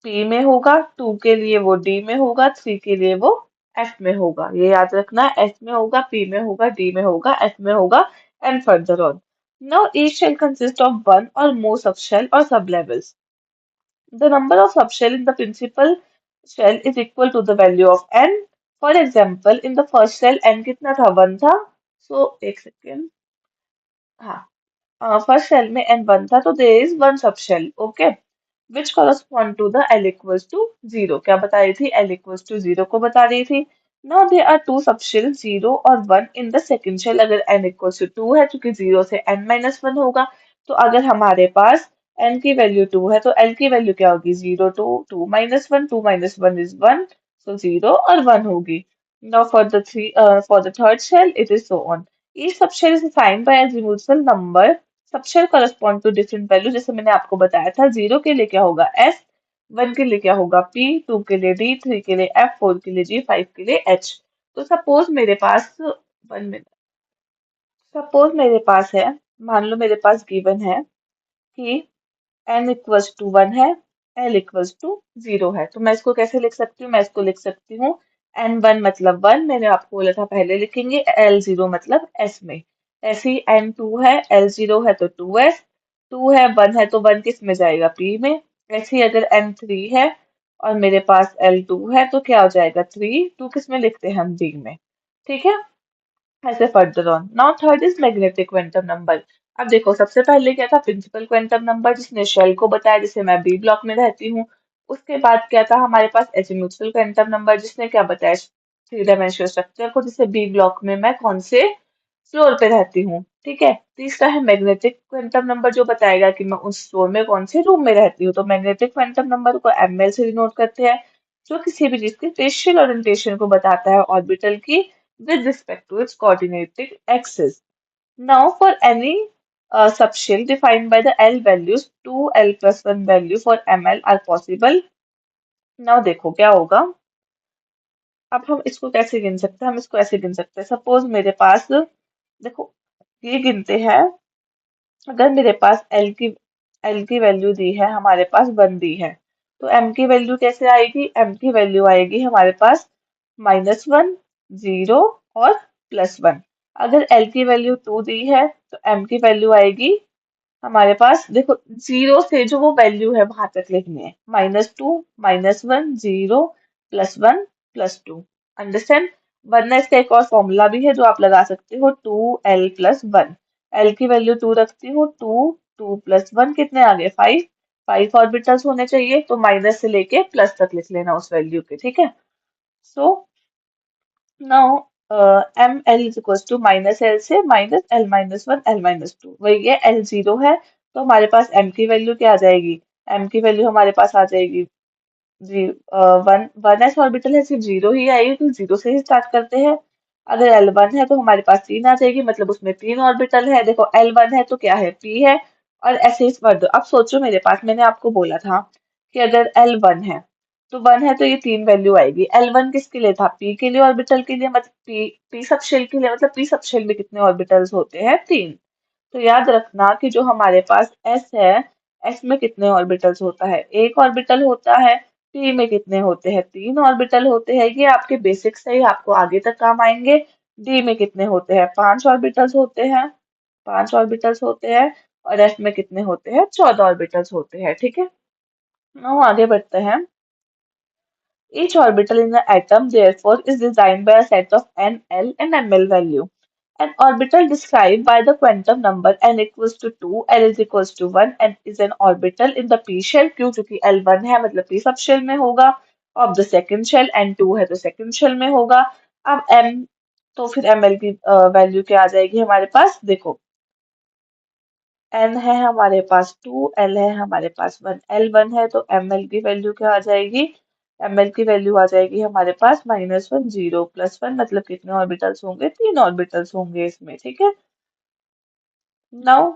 P में होगा, 2 के लिए वो D में होगा, 3 के लिए वो F में होगा। ये याद रखना, S में होगा, P में होगा, D में होगा, F में होगा, and further on. Now each shell consists of one or more subshell or sublevels. The number of subshell in the principal shell is equal to the value of n. For example, in the first shell n कितना था, 1 था। So एक second, हाँ, first shell में n 1 था, तो there is one subshell, okay, which correspond to the l equals to 0। क्या बता रही थी, l इक्वल्स टू 0 को बता रही थी। Now there are two subshell 0 और 1 इन द सेकंड शेल। अगर n इक्वल्स टू 2 है, क्योंकि 0 से n माइनस 1 होगा, तो अगर हमारे पास n की वैल्यू 2 है, तो l की वैल्यू क्या होगी, 0 to 2 minus 1, 2 minus 1 is 1, so 0 और 1 होगी। Now for the third shell it is so on. Each subshell is assigned by a universal number। Subshell correspond to different value, जैसे मैंने आपको बताया था, 0 के लिए क्या होगा S, 1 के लिए क्या होगा P, 2 के लिए D, 3 के लिए F, 4 के लिए G, 5 के लिए H। तो सपोज मेरे पास 1 मिनट, सपोज मेरे पास है, मान लो मेरे पास गिवन है कि n इक्वल्स टू 1 है, l इक्वल्स टू 0 है, तो मैं इसको कैसे लिख सकती हूँ, मैं इसको लिख सकती हूँ n1 मतलब 1, मैंने आपको बोला था पहले लिखेंगे, l0 मतलब s में। ऐसे ही n2 है, l0 है तो 2s, 2 है 1 है तो 1 किस में जाएगा, p में। ऐसे ही अगर n3 है और मेरे पास l2 है तो क्या हो जाएगा, 3, 2 किस में लिखते हैं हम, d में। ठीक है, ऐसे further on. Now third is magnetic quantum number. अब देखो, सबसे पहले क्या था, प्रिंसिपल क्वांटम नंबर, जिसने शेल को बताया, जैसे मैं बी ब्लॉक में रहती हूँ। उसके बाद क्या था हमारे पास, एजीम्यूथल क्वांटम नंबर, जिसने क्या बताया, थ्री डायमेंशनल स्ट्रक्चर को, जिसे बी ब्लॉक में मैं कौन से फ्लोर पे रहती हूँ। ठीक है, तीसरा है मैग्नेटिक क्वांटम नंबर, जो बताएगा कि मैं उस फ्लोर में कौन से रूम में रहती हूँ। तो मैग्नेटिक क्वांटम नंबर को ml से डिनोट करते हैं, जो किसी भी चीज की स्पेशियल ओरिएंटेशन को बताता है ऑर्बिटल की with respect to its coordinating axis. Now, for any subshell defined by the L values, 2L plus 1 value for ml are possible. Now देखो क्या होगा, अब हम इसको कैसे गिन सकते हैं, हम इसको ऐसे गिन सकते हैं, सपोज मेरे पास, देखो ये गिनते हैं, अगर मेरे पास L की वैल्यू दी है, हमारे पास 1 दी है, तो M की वैल्यू कैसे आएगी, M की वैल्यू आएगी हमारे पास -1, 0 और +1। अगर L की वैल्यू 2 दी है, तो M की वैल्यू आएगी हमारे पास, देखो 0 से जो वो वैल्यू है वहां तक लिखनी है, -2, -1, 0, +1, +2। अंडरस्टैंड। वरना इसका एक और फॉर्मूला भी है जो आप लगा सकते हो, 2L + 1। L की वैल्यू 2 रखती हूँ, 2, 2 + 1 कितने आ गए, 5, 5 ऑर्बिटल्स होने चाहिए, तो माइनस से लेके प्लस तक लिख लेना उस वैल्यू के। ठीक है, so now M L is equal to -l से -l-1 l-2, वही है, l0 है, तो हमारे पास m की वैल्यू क्या आ जाएगी, m की वैल्यू हमारे पास आ जाएगी जी, 1s ऑर्बिटल है, सिर्फ 0 ही आएगी, तो 0 से ही स्टार्ट करते हैं। अगर l1 है तो हमारे पास 3 आ जाएगी, मतलब उसमें 3 ऑर्बिटल है। देखो l1 है तो क्या है, p है, और ऐसे ही फर्दर। अब सोचो मेरे पास, मैंने आपको बोला था कि अगर l1 है, तो 1 है तो ये 3 वैल्यू आएगी। l1 किसके लिए था, p के लिए, ऑर्बिटल के लिए, मतलब p सबशेल के लिए, मतलब p सबशेल में कितने ऑर्बिटल्स होते हैं, 3। तो याद रखना कि जो हमारे पास s है, s में कितने ऑर्बिटल्स होता है, एक ऑर्बिटल होता है। p में कितने होते हैं, 3 ऑर्बिटल होते हैं। ये आपके बेसिक्स है, ये आपको आगे तक काम आएंगे। d में कितने होते हैं, 5 ऑर्बिटल्स होते हैं, 5 ऑर्बिटल्स होते हैं। और f में कितने होते हैं, 14 ऑर्बिटल्स होते हैं। ठीक है, now आगे बढ़ते हैं। Each orbital in the atom, therefore, is designed by a set of n, l, and ml value. An orbital described by the quantum number n equals to 2, l is equals to 1, and is an orbital in the p shell, क्यों, क्योंकि l 1 है मतलब p सब shell में होगा, of the second shell, n 2 है तो second shell में होगा। अब m, तो फिर ml की वैल्यू क्या आ जाएगी हमारे पास, देखो n है हमारे पास 2, l है हमारे पास 1, l1 है तो ml की वैल्यू क्या आ जाएगी, ml की वैल्यू आ जाएगी हमारे पास -1, 0, +1, मतलब कितने ऑर्बिटल्स होंगे, 3 ऑर्बिटल्स होंगे इसमें। ठीक है, नाउ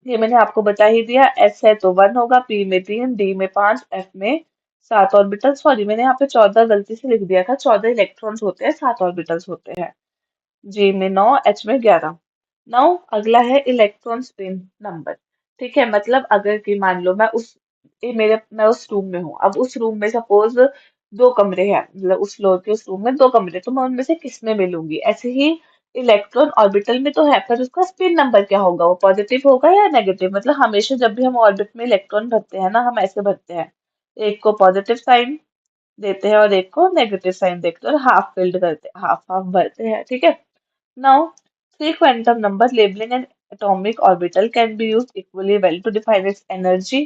ये मैंने आपको बता ही दिया, s है तो 1 होगा, p में 3, d में 5, f में 7 ऑर्बिटल, सॉरी मैंने यहाँ पे 14 गलती से लिख दिया था, 14 इलेक्ट्रॉन्स होते हैं, 7 ऑर्बिटल्स होते हैं। जी में 9, एच में 11। नाउ अगला है इलेक्ट्रॉन स्पिन नंबर। ठीक है, मतलब अगर कि मान लो मैं उस रूम में हूँ, अब उस रूम में सपोज दो कमरे हैं, मतलब उस फ्लोर के उस रूम में दो कमरे, तो मैं उनमें से किस में मिलूंगी? ऐसे ही इलेक्ट्रॉन ऑर्बिटल में तो है, पर उसका स्पिन नंबर क्या होगा? वो पॉजिटिव होगा या नेगेटिव? मतलब हमेशा जब भी हम ऑर्बिट में इलेक्ट्रॉन भरते हैं ना, हम ऐसे भरते हैं, एक को पॉजिटिव साइन देते हैं और एक को नेगेटिव साइन देते हैं, और हाफ फिल्ड करते हैं, हाफ हाफ भरते हैं। ठीक है। Now, three quantum number labeling an atomic orbital can be used equally well to define its energy.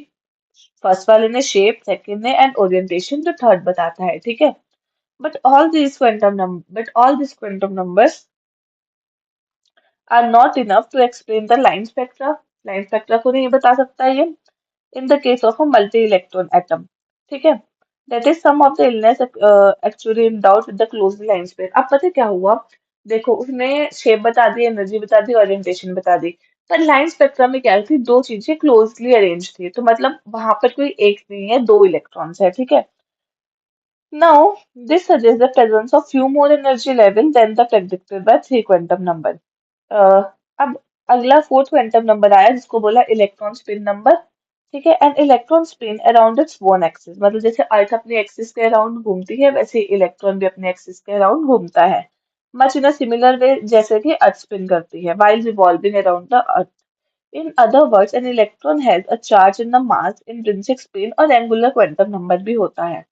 First वाले ने शेप, सेकंड ने एंड ओरिएंटेशन, जो थर्ड बताता है। ठीक है। But all these quantum numbers are not enough to explain the line spectra. Line spectra को नहीं बता सकता ये। In the case of a multi-electron atom. ठीक है। That is some of the illness actually endowed with the closely line space. अब पता है क्या हुआ? देखो, उसने शेप बता दी, एनर्जी बता दी, ओरिएंटेशन बता दी, पर लाइन स्पेक्ट्रम में क्या थी? दो चीजें क्लोजली अरेंज थी, तो मतलब वहां पर कोई एक नहीं है, दो इलेक्ट्रॉन्स है। ठीक है। Now, this suggests the presence of few more energy level than the predicted by three quantum number. अब अगला फोर्थ क्वांटम नंबर आया, जिसको बोला इलेक्ट्रॉन स्पिन नंबर। ठीक है। And electron spin around its own axis, मतलब जैसे अर्थ अपने एक्सिस के अराउंड घूमती है, वैसे इलेक्ट्रॉन भी अपने एक्सिस के अराउंड घूमता है। Much in a similar way जैसे कि अर्थ स्पिन करती है while revolving around the earth. In other words, an electron has a charge in the mass, intrinsic spin और angular quantum number भी होता है।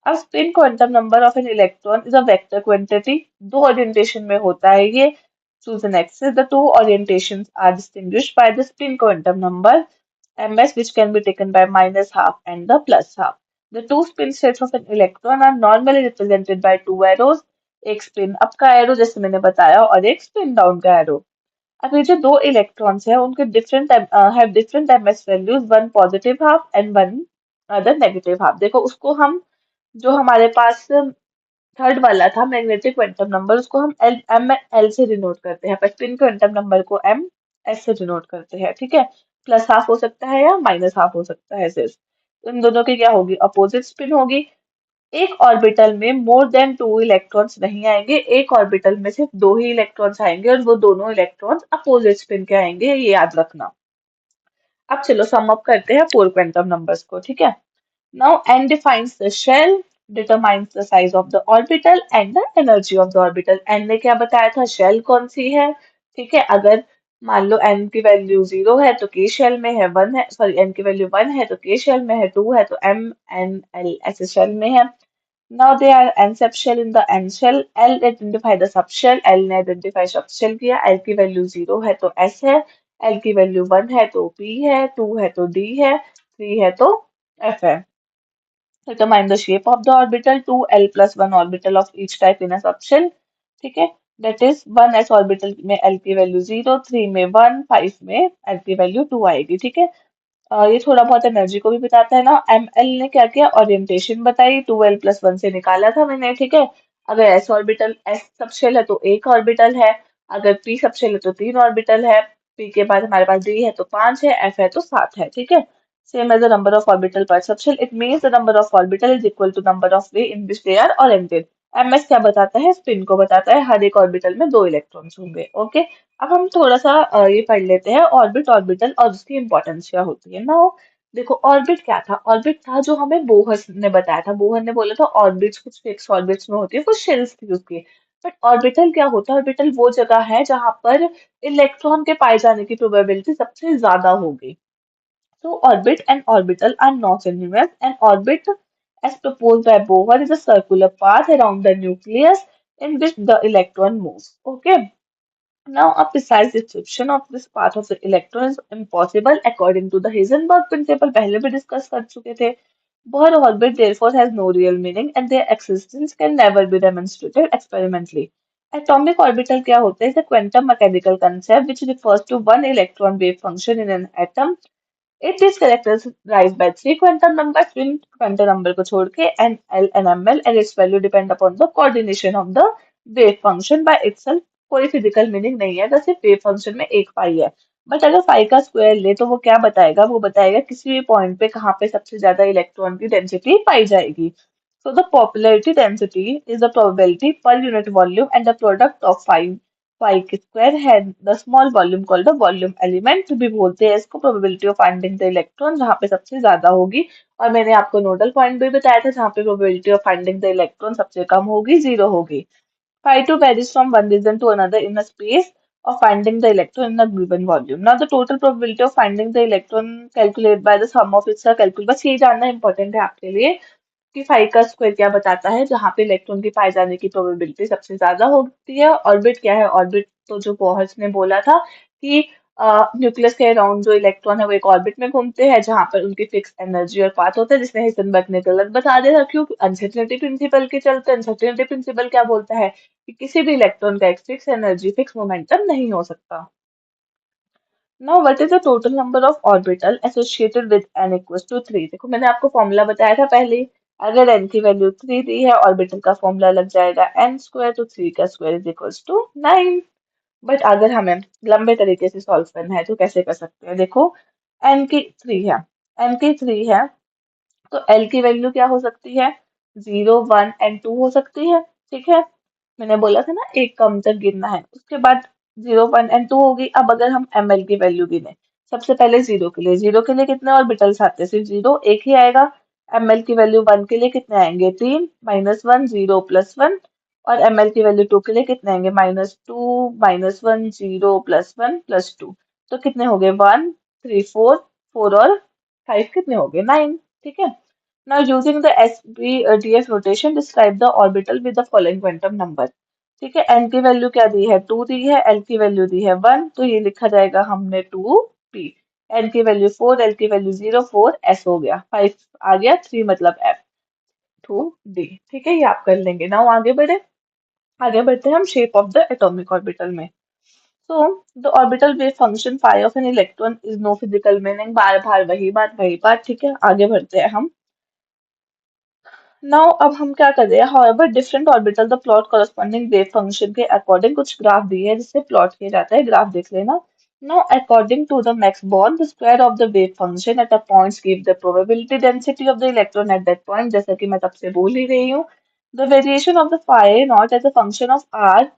अब spin quantum number of an electron is a vector quantity. दो orientation में होता है ये। Choose an axis, the two orientations are distinguished by the spin quantum number ms, which can be taken by minus half and the plus half. The two spin states of an electron are normally represented by two arrows, एक spin up का arrow जैसे मैंने बताया, और एक spin down का arrow. अब ये जो दो इलेक्ट्रॉन्स हैं, उनके different have different MS values, one positive half and one other negative half. देखो, उसको हम जो हमारे पास थर्ड वाला था मैग्नेटिक क्वांटम नंबर, उसको हम एल से डिनोट करते हैं, पर स्पिन क्वांटम नंबर को एम एस से डिनोट करते हैं। ठीक है। प्लस हाफ हो सकता है या माइनस हाफ हो सकता है सिर्फ। इन दोनों की क्या होगी? अपोजिट स्पिन होगी। एक ऑर्बिटल में मोर देन टू इलेक्ट्रॉन्स नहीं आएंगे, एक ऑर्बिटल में सिर्फ दो ही इलेक्ट्रॉन्स आएंगे, और वो दोनों इलेक्ट्रॉन्स अपोजिट स्पिन के आएंगे, ये याद रखना। अब चलो सम अप करते हैं फोर क्वांटम नंबर्स को। ठीक है। Now n defines the shell, determines the size of the orbital and the energy of the orbital. n ने क्या बताया था? शेल कौन सी है। ठीक है। अगर मान लो n की वैल्यू 0 है तो k शेल में है, 1 है, सॉरी, n की वैल्यू 1 है तो k शेल में है, 2 है तो m n l ऐसे शेल में है। Now there are n subshell in the n shell. L identify the subshell. L ने identify subshell किया। L की वैल्यू 0 है तो S है, L की वैल्यू 1 है तो P है, 2 है तो D है, 3 है तो F है। Determine the shape of the orbital, 2l plus 1 orbital of each type in a subshell. ठीक है। That is 1s orbital में l की वैल्यू 0, 3 में 1, 5 में l की वैल्यू 2 आएगी। ठीक है। ये थोड़ा बहुत एनर्जी को भी बताता है ना। एम एल ने क्या किया? ओरिएंटेशन बताई, 2l+1 से निकाला था मैंने। ठीक है। अगर एस ऑर्बिटल, एस सबशेल है तो एक ऑर्बिटल है, अगर पी सबशेल है तो तीन ऑर्बिटल है, पी के बाद हमारे पास डी है तो पांच है, एफ है तो सात है। ठीक है। Same as the number of orbital per subshell, it means the number of orbital is equal to number of way in which they are oriented. MS क्या बताता है? स्पिन को बताता है, हर एक ऑर्बिटल में दो इलेक्ट्रॉन्स होंगे। ओके। अब हम थोड़ा सा ये पढ़ लेते हैं ऑर्बिट, ऑर्बिटल और उसकी इंपॉर्टेंस क्या होती है ना। देखो, ऑर्बिट क्या था? ऑर्बिट था जो हमें बोहर ने बताया था। बोहर ने बोला था ऑर्बिट्स कुछ फिक्स ऑर्बिट्स में होती है, कुछ शेल्स थी उसकी। बट ऑर्बिटल क्या होता है? ऑर्बिटल वो जगह है जहां पर इलेक्ट्रॉन के पाए जाने की प्रोबेबिलिटी सबसे ज्यादा होगी। So orbit and orbital are not synonymous. An orbit, as proposed by Bohr, is a circular path around the nucleus in which the electron moves. Okay. Now, a precise description of this path of the electron is impossible according to the Heisenberg principle. पहले भी discuss कर चुके थे। Bohr orbit therefore has no real meaning and their existence can never be demonstrated experimentally. Atomic orbital क्या होता है? Is a quantum mechanical concept which refers to one electron wave function in an atom. It is characterized by three quantum numbers, twin quantum number को छोड़ के n, l and ml, and its value depend upon the coordination of the wave function by itself. कोई physical meaning नहीं है, बस सिर्फ wave function में एक पाई है। बट अगर पाई का स्क्वायर ले तो वो क्या बताएगा? वो बताएगा किसी भी पॉइंट पे कहाँ पे सबसे ज्यादा इलेक्ट्रॉन की डेंसिटी पाई जाएगी। So the popularity density is the probability per unit volume and the product of phi five square है the small volume called the volume element, भी बोलते हैं इसको probability of finding the electron, जहाँ पे सबसे ज्यादा होगी। और मैंने आपको नोडल पॉइंट भी बताया था जहाँ पे probability of finding the electron सबसे कम होगी, 0 होगी। Phi2 varies from one region to another in a space of finding the electron in a given volume. Now, the total probability of finding the electron calculated by the sum of its calculate. बस ये जानना important है आपके लिए कि phi का square क्या बताता है, जहाँ पे इलेक्ट्रॉन की पाए जाने की प्रोबेबिलिटी सबसे ज्यादा होती है। ऑर्बिट क्या है? ऑर्बिट तो जो बोहर्स ने बोला था कि न्यूक्लियस के अराउंड जो इलेक्ट्रॉन है वो एक ऑर्बिट में घूमते हैं जहां पर उनकी फिक्स एनर्जी और पाथ होता है, जिसमें हाइजेनबर्ग ने गलत बता दिया था। क्यों? अनसर्टेनिटी प्रिंसिपल के चलते। अनसर्टेनिटी प्रिंसिपल क्या बोलता है कि किसी भी इलेक्ट्रॉन का एक फिक्स एनर्जी फिक्स मोमेंटम नहीं हो सकता। Now what is the total number of orbital associated with n equals to 3? देखो मैंने आपको फॉर्मूला बताया था पहले। अगर n की वैल्यू 3 दी है, ऑर्बिटल का फॉर्मूला लग जाएगा n स्क्वायर, तो 3 का square is equals to 9। But अगर हमें लंबे तरीके से सॉल्व करना है तो कैसे कर सकते हैं? देखो n की 3 है, n की 3 है तो L की वैल्यू क्या हो सकती है? 0, 1 एंड 2 हो सकती है। ठीक है, मैंने बोला था ना एक कम तक गिनना है, उसके बाद 0, 1 एंड 2 होगी। अब अगर हम ML की वैल्यू गिने, सबसे पहले जीरो के लिए कितने ऑर्बिटल्स आते हैं? सिर्फ जीरो, एक ही आएगा। ML की वैल्यू 1 के लिए कितने आएंगे? 3, -1, 0 प्लस 1। और ML की वैल्यू 2 के लिए कितने आएंगे? -2, -1, 0 प्लस 1 प्लस 2। तो कितने हो गए? 1, 3, 4, 4 और 5 कितने हो गए? 9। ठीक है। Now using the SBDF notation describe the orbital with the following quantum number। ठीक है, n की वैल्यू क्या दी है? 2 दी है, l की वैल्यू दी है 1, तो ये लिखा जाएगा हमने 2p। n की वैल्यू 4, l की वैल्यू 0, 4 s हो गया, 5 आ गया, 3 मतलब f, 2d। ठीक है, ये आप कर लेंगे। नाउ आगे बढ़ते हैं हम shape of the atomic orbital में। So the orbital wave function phi of an electron is no physical meaning। बार बार वही बात। ठीक है, आगे बढ़ते हैं हम। नाउ अब हम क्या कर रहे हैं? However different orbital the plot corresponding wave function के अकॉर्डिंग कुछ ग्राफ दिए हैं जिससे प्लॉट किया जाता है। ग्राफ देख लेना। Now according to the Max Born the square of the wave function at a points give the probability density of the electron at that point. जैसा कि मैं तब से बोल ही रही हूँ, the variation of the phi not as a function of R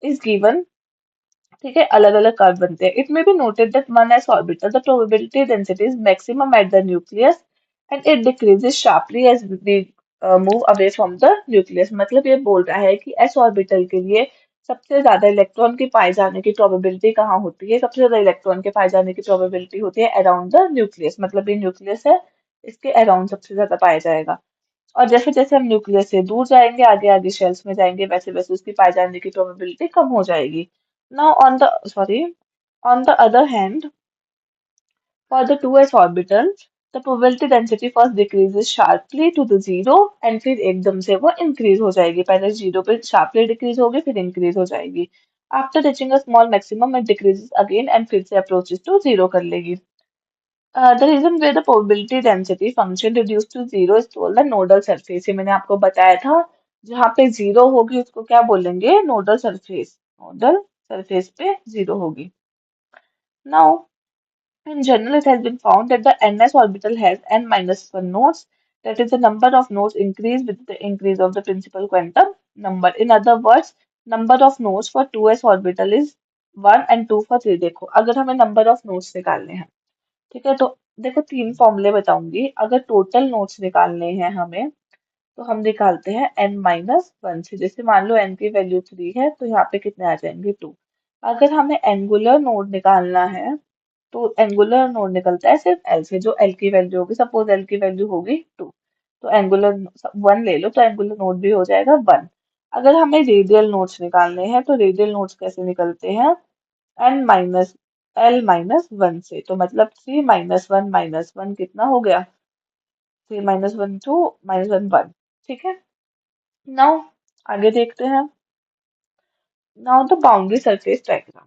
is given. ठीक है, अलग अलग कर्व बनते हैं। It may be noted that one S orbital the probability density is maximum at the nucleus and it decreases sharply as we move away from the nucleus. मतलब ये बोल रहा है कि एस ऑर्बिटल के लिए सबसे ज्यादा इलेक्ट्रॉन के पाए जाने की प्रोबेबिलिटी कहाँ होती है? सबसे ज्यादा इलेक्ट्रॉन के पाए जाने की प्रोबेबिलिटी होती है अराउंड द न्यूक्लियस। मतलब ये न्यूक्लियस है, इसके अराउंड सबसे ज्यादा पाया जाएगा। और जैसे जैसे हम न्यूक्लियस से दूर जाएंगे, आगे आगे शेल्स में जाएंगे, वैसे वैसे उसकी पाए जाने की प्रोबेबिलिटी कम हो जाएगी। Now on the other hand, for the 2s orbital, the probability density first decreases sharply to the zero and फिर एकदम से वो increase हो जाएगी। पहले जीरो पे sharply decrease होगी, फिर increase हो जाएगी। After reaching a small maximum, it decreases again and फिर से approaches to zero कर लेगी। The reason where the probability density function reduced to zero is called the nodal surface। ये मैंने आपको बताया था, जहाँ पे जीरो होगी उसको क्या बोलेंगे? Nodal surface. नोडल सरफेस पे जीरो होगी। Now, in general, it has been found that the ns orbital has n minus 1 nodes. That is, the number of nodes increase with the increase of the principal quantum number. In other words, number of nodes for 2s orbital is 1 and 2 for 3। देखो, अगर हमें number of nodes निकालने हैं, ठीक है, तो देखो तीन फॉर्मूले बताऊंगी। अगर टोटल नोड्स निकालने हैं हमें, तो हम निकालते हैं n-1 से। जैसे मान लो n की वैल्यू 3 है, तो यहाँ पे कितने आ जाएंगे? 2। अगर हमें एंगुलर नोड निकालना है, तो एंगुलर नोड निकलता है सिर्फ L से। जो L की वैल्यू होगी, सपोज L की वैल्यू होगी 2, तो एंगुलर 1 ले लो, तो एंगुलर नोड भी हो जाएगा 1। अगर हमें रेडियल नोड्स निकालने हैं, तो रेडियल नोड्स कैसे निकलते हैं? n माइनस L-1 से। तो मतलब 3 - 1 - 1 कितना हो गया? 3 - 1 2 -1 1। ठीक है, नाउ आगे देखते हैं। Now the boundary surface diagram.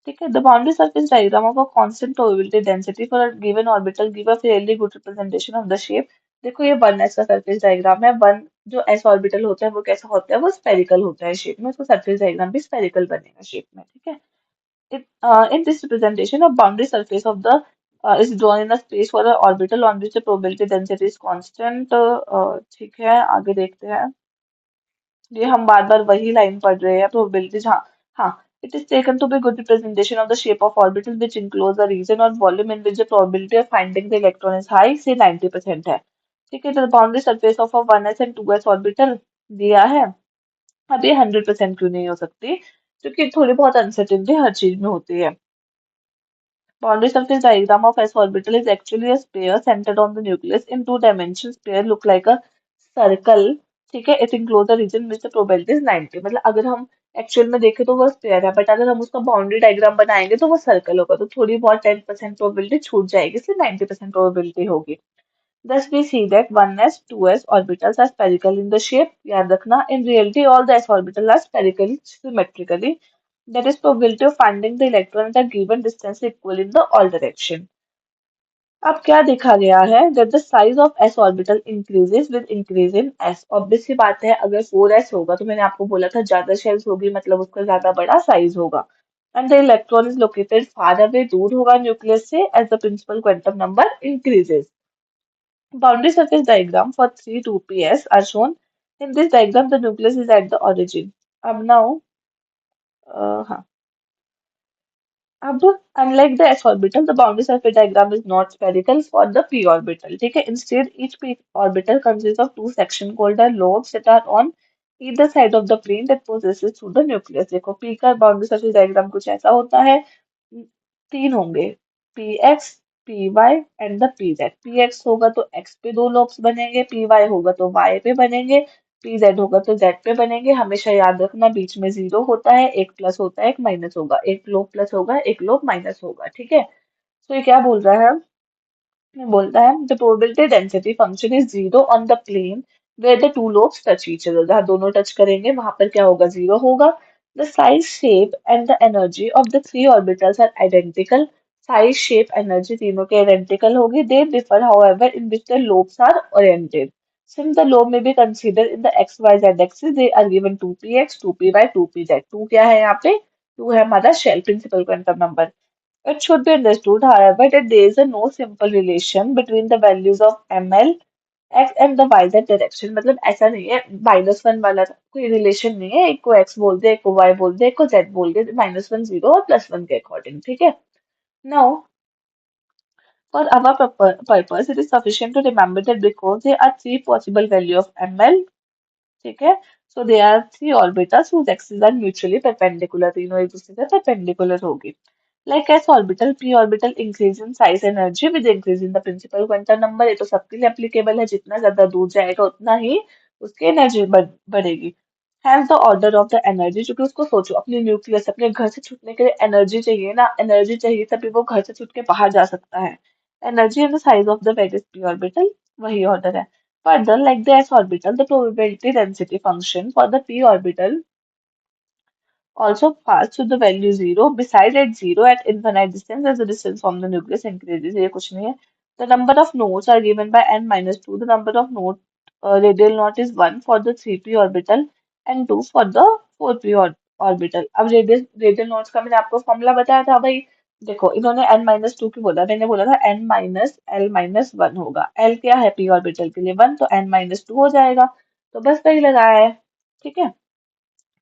ठीक है, the boundary surface diagram of a constant probability density for a given orbital give a fairly good representation of the shape. देखो ये 1s का सरफेस डायग्राम है। वन जो s ऑर्बिटल होता है वो कैसा होता है? वो स्फेरिकल होता है शेप में, उसका सरफेस डायग्राम भी स्फेरिकल बनेगा शेप में। ठीक है, in this representation of boundary surface of the is drawn in a space for the orbital on which the probability density is constant। ठीक है, आगे देखते हैं। ये हम बार बार वही लाइन पढ़ रहे हैं, प्रोबेबिलिटी। हाँ हाँ, It is taken to be good representation of the shape of orbital which enclose a region or volume in which the probability of finding the electron is high, say 90% है. ठीक है, तो boundary surface of a 1s and 2s orbital दिया है. अब ये 100% क्यों नहीं हो सकती? क्योंकि थोड़ी बहुत अनसर्टेनिटी हर चीज में होती है. Boundary surface diagram of s orbital is actually a sphere centered on the nucleus in two dimensions. Sphere look like a circle. ठीक है, it encloses a region which the probability is 90. मतलब अगर हम actual में देखें तो वो spare है, बट अगर हम उसका बाउंड्री डायग्राम बनाएंगे तो वो सर्कल होगा, तो थोड़ी बहुत 10% प्रोबेबिलिटी छूट जाएगी, इसलिए 90% प्रोबेबिलिटी होगी. Thus we see that 1s, 2s orbitals are spherical in the shape. याद रखना, in reality all the s orbitals are spherical symmetrically. That is probability of finding the electron at a given distance equal in the all direction. अब क्या देखा गया है, that the size of s orbital increases with increase in s. obvious सी बात है, अगर 4s होगा तो मैंने आपको बोला था ज्यादा शेल्स होगी, मतलब उसका ज्यादा बड़ा साइज होगा. And the electron is located far away, दूर होगा न्यूक्लियस से, as the principal quantum number increases. Boundary surface diagram for 3 2ps are shown. In this diagram, the nucleus is at the origin. अब now, हाँ, अब unlike the s orbital, the boundary surface diagram is not spherical for the p orbital. ठीक है, instead each p orbital consists of two sections called the lobes that are on either side of the plane that possesses through the nucleus. देखो p का boundary surface diagram कुछ ऐसा होता है. तीन होंगे, P X, P Y and the P Z. P X होगा तो एक्स पे दो लोब्स बनेंगे, पी वाई होगा तो वाई पे बनेंगे, पी जेड होगा तो जेड पे बनेंगे. हमेशा याद रखना बीच में जीरो होता है, एक प्लस होता है, एक माइनस होगा, एक लोब प्लस होगा, एक लोब माइनस होगा. ठीक है, तो ये क्या बोल रहा है, बोलता है the probability density function is zero on the plane where the two lobes touch each other. जहाँ दोनों टच करेंगे वहां पर क्या होगा, जीरो होगा. The size shape and the energy of the three orbitals are identical. Size shape energy तीनों के आइडेंटिकल होगी. They differ however in which the lobes are oriented. Since the lobe may be considered in the x y z axis, they are given 2px, 2py, 2pz. 2 क्या है यहाँ पे, 2 है हमारा shell principal quantum number. It should be understood, however, that there is a no simple relation between the values of ml, x and the yz direction. मतलब ऐसा नहीं है -1 वाला कोई रिलेशन नहीं है, एक को x बोल दे, एक को y बोल दे, एक को z बोल दे, -1 0 और +1 के अकॉर्डिंग. ठीक है. Now, for our purpose, it is sufficient to remember that because there are three possible value of ml, ठीक है, so there are three orbitals whose axes are mutually perpendicular. तीनों एक दूसरे से perpendicular होगी. Like s orbital, p orbital increase in size energy with increase in the principal quantum number. ये तो सबके लिए applicable है, जितना ज्यादा दूर जाएगा उतना ही उसकी एनर्जी बढ़ेगी. Hence the order of the energy, क्योंकि उसको सोचो अपने न्यूक्लियस, अपने घर से छूटने के लिए एनर्जी चाहिए ना, एनर्जी चाहिए तभी वो घर से छूट के बाहर जा सकता है. Energy and the size of the various p orbital, वही ऑर्डर है. Further, like the s orbital, the probability density function for the p orbital also pass to the value 0. Beside at 0 at infinite distance as the distance from the nucleus increases. ये कुछ नहीं है. The number of nodes are given by n minus 2. The number of node radial knot is 1 for the 3p orbital and 2 for the 4p orbital. अब radial knots का मैंने आपको formula बताया था भाई. देखो इन्होंने n माइनस टू की बोला, मैंने बोला था n minus l minus one होगा. l क्या है p ऑर्बिटल के लिए 1, तो n माइनस टू हो जाएगा. तो बस वही लगाया है. ठीक है.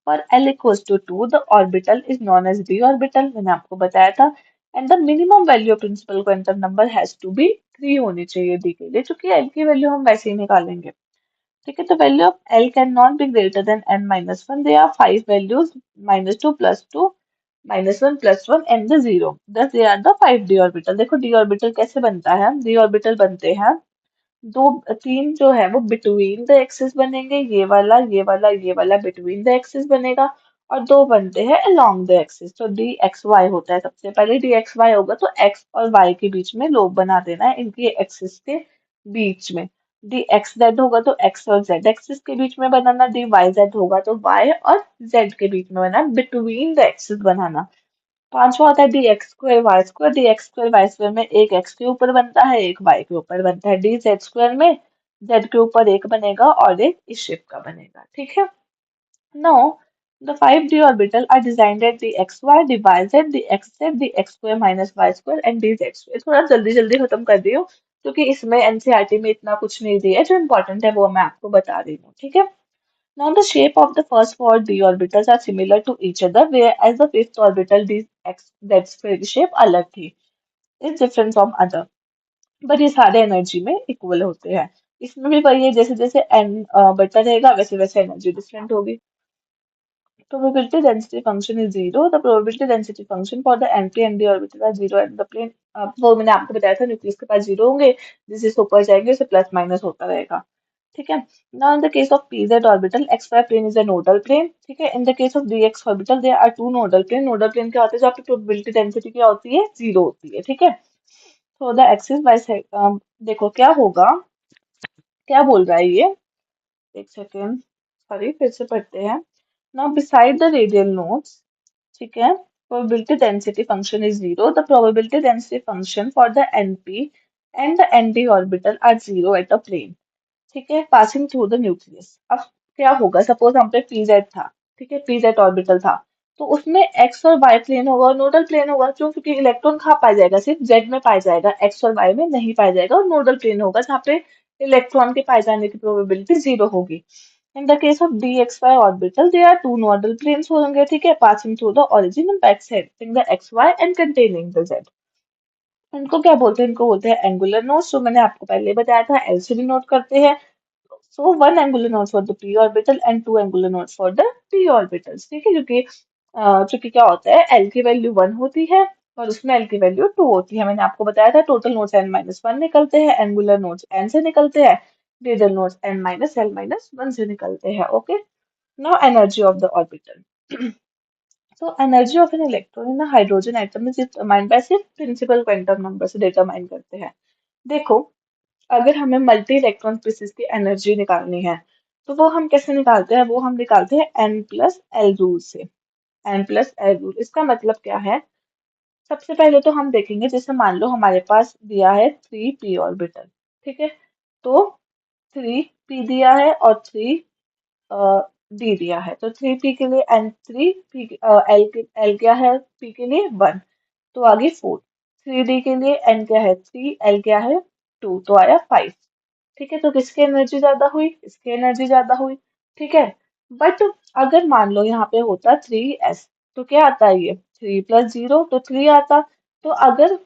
For L equals to 2, the orbital is known as d orbital, मैंने आपको बताया था. And the minimum value of principal quantum number has to be 3 होनी चाहिए d के लिए, क्योंकि L की वैल्यू हम वैसे ही निकालेंगे. ठीक है, तो value of L can not be greater than n minus one. They are 5 values, -2 +2 -1 +1 and the 0. Thus they are the 5 d orbital. देखो d ऑर्बिटल कैसे बनता है, d ऑर्बिटल बनते हैं दो, तीन जो है वो बिटवीन द एक्सिस बनेंगे, ये वाला बिटवीन द एक्सिस बनेगा, और दो बनते हैं अलोंग द एक्सिस. तो डी एक्स वाई होता है. सबसे पहले डी एक्स वाई होगा तो एक्स और वाई के बीच में लोब बना देना है, इनकी एक्सिस के बीच में. डी एक्स जेड होगा तो एक्स और जेड एक्सिस के बीच में बनाना. डी वाई जेड होगा तो वाई और जेड के बीच में बनाना, बिटवीन द एक्सिस बनाना. पांचवा होता है D X square Y square. D X square Y square में एक एक्स के ऊपर बनता है, एक वाई के ऊपर बनता है. डी जेड स्क्वायर में जेड के ऊपर एक बनेगा और एक इस शेप का बनेगा. ठीक है. Now the 5d orbital are designed at D X Y, D Y Z, D X Z, D X square minus Y square and D Z square. थोड़ा जल्दी जल्दी खत्म कर रही हूँ क्योंकि इसमें एनसीईआरटी में इतना कुछ नहीं दिया है, जो इम्पोर्टेंट है वो मैं आपको बता रही हूँ. ठीक है. Now the shape of the first four d orbitals are similar to each other, whereas the fifth orbital dx that sphere की shape अलग थी, is different from other. But ये सारे एनर्जी में इक्वल होते हैं. इसमें भी वही है, जैसे जैसे एन बटा रहेगा वैसे वैसे एनर्जी डिफरेंट होगी. Probability density function is zero. The probability density function for the entry and the orbital are zero and the plane. वो मैंने आपको बताया था न्यूक्लियस के पास जीरो होंगे, जैसे ऊपर जाएंगे उसे प्लस माइनस होता रहेगा. ठीक है. Now in the case of pz orbital, xy plane is a nodal plane. ठीक है. In the case of dx orbital, there are two nodal plane. Nodal plane क्या होते हैं, जहाँ पे probability density क्या होती है, जीरो होती है. ठीक है. So the axis by देखो क्या होगा, क्या बोल रहा है ये, एक सेकेंड, सॉरी फिर से पढ़ते हैं. Now beside the radial nodes, ठीक है, probability density function is zero. The probability density function for the NP and the ND orbital are zero at the plane. ठीक है, पासिंग थ्रू द न्यूक्लियस. अब क्या होगा, सपोज हम पे PZ था. ठीक है, पीजेड ऑर्बिटल था, तो उसमें एक्स और वाई प्लेन होगा और नोडल प्लेन होगा. क्यों? क्योंकि इलेक्ट्रॉन कहाँ पाया जाएगा, सिर्फ जेड में पाया जाएगा, एक्स और वाई में नहीं पाया जाएगा, और नोडल प्लेन होगा जहाँ पे इलेक्ट्रॉन के पाए जाने की प्रोबेबिलिटी जीरो होगी. In the case of dxy orbital there are two nodal planes होंगे. ठीक है, passing through the origin and bisecting the X Y and containing the Z. इनको क्या बोलते हैं, इनको बोलते हैं एंगुलर नोड्स, जो मैंने आपको पहले बताया था, एल से डिनोट करते हैं. So one angular node for the p orbital and two angular nodes for the p orbitals. ठीक है, क्योंकि क्या होता है, L की वैल्यू 1 होती है और उसमें L की वैल्यू 2 होती है. मैंने आपको बताया था टोटल नोड्स n-1 निकलते हैं, एंगुलर नोड्स n से निकलते हैं, रेडियल नोड्स n-l-1 से निकलते हैं. Okay. Now energy of the orbital. So energy of an electron in a hydrogen atom is determined by सिर्फ प्रिंसिपल क्वांटम नंबर से डिटरमाइन करते हैं. देखो, अगर हमें मल्टी इलेक्ट्रॉन स्पीसीज की एनर्जी निकालनी है, तो वो हम कैसे निकालते हैं, वो हम निकालते हैं एन प्लस एल रूल से. एन प्लस एल रूल, इसका मतलब क्या है, सबसे पहले तो हम देखेंगे, जैसे मान लो हमारे पास दिया है थ्री पी ऑर्बिटल. ठीक है, तो थ्री पी दिया है और थ्री डी दिया है, तो थ्री पी के लिए एन थ्री पी, एल क्या है पी के लिए वन, तो आगे फोर. थ्री डी के लिए एन क्या है थ्री, एल क्या है टू, तो आया फाइव. ठीक है, तो किसकी एनर्जी ज्यादा हुई, इसकी एनर्जी ज्यादा हुई. ठीक है. बट अगर मान लो यहाँ पे होता थ्री एस, तो क्या आता है, ये थ्री प्लस जीरो तो थ्री आता. तो अगर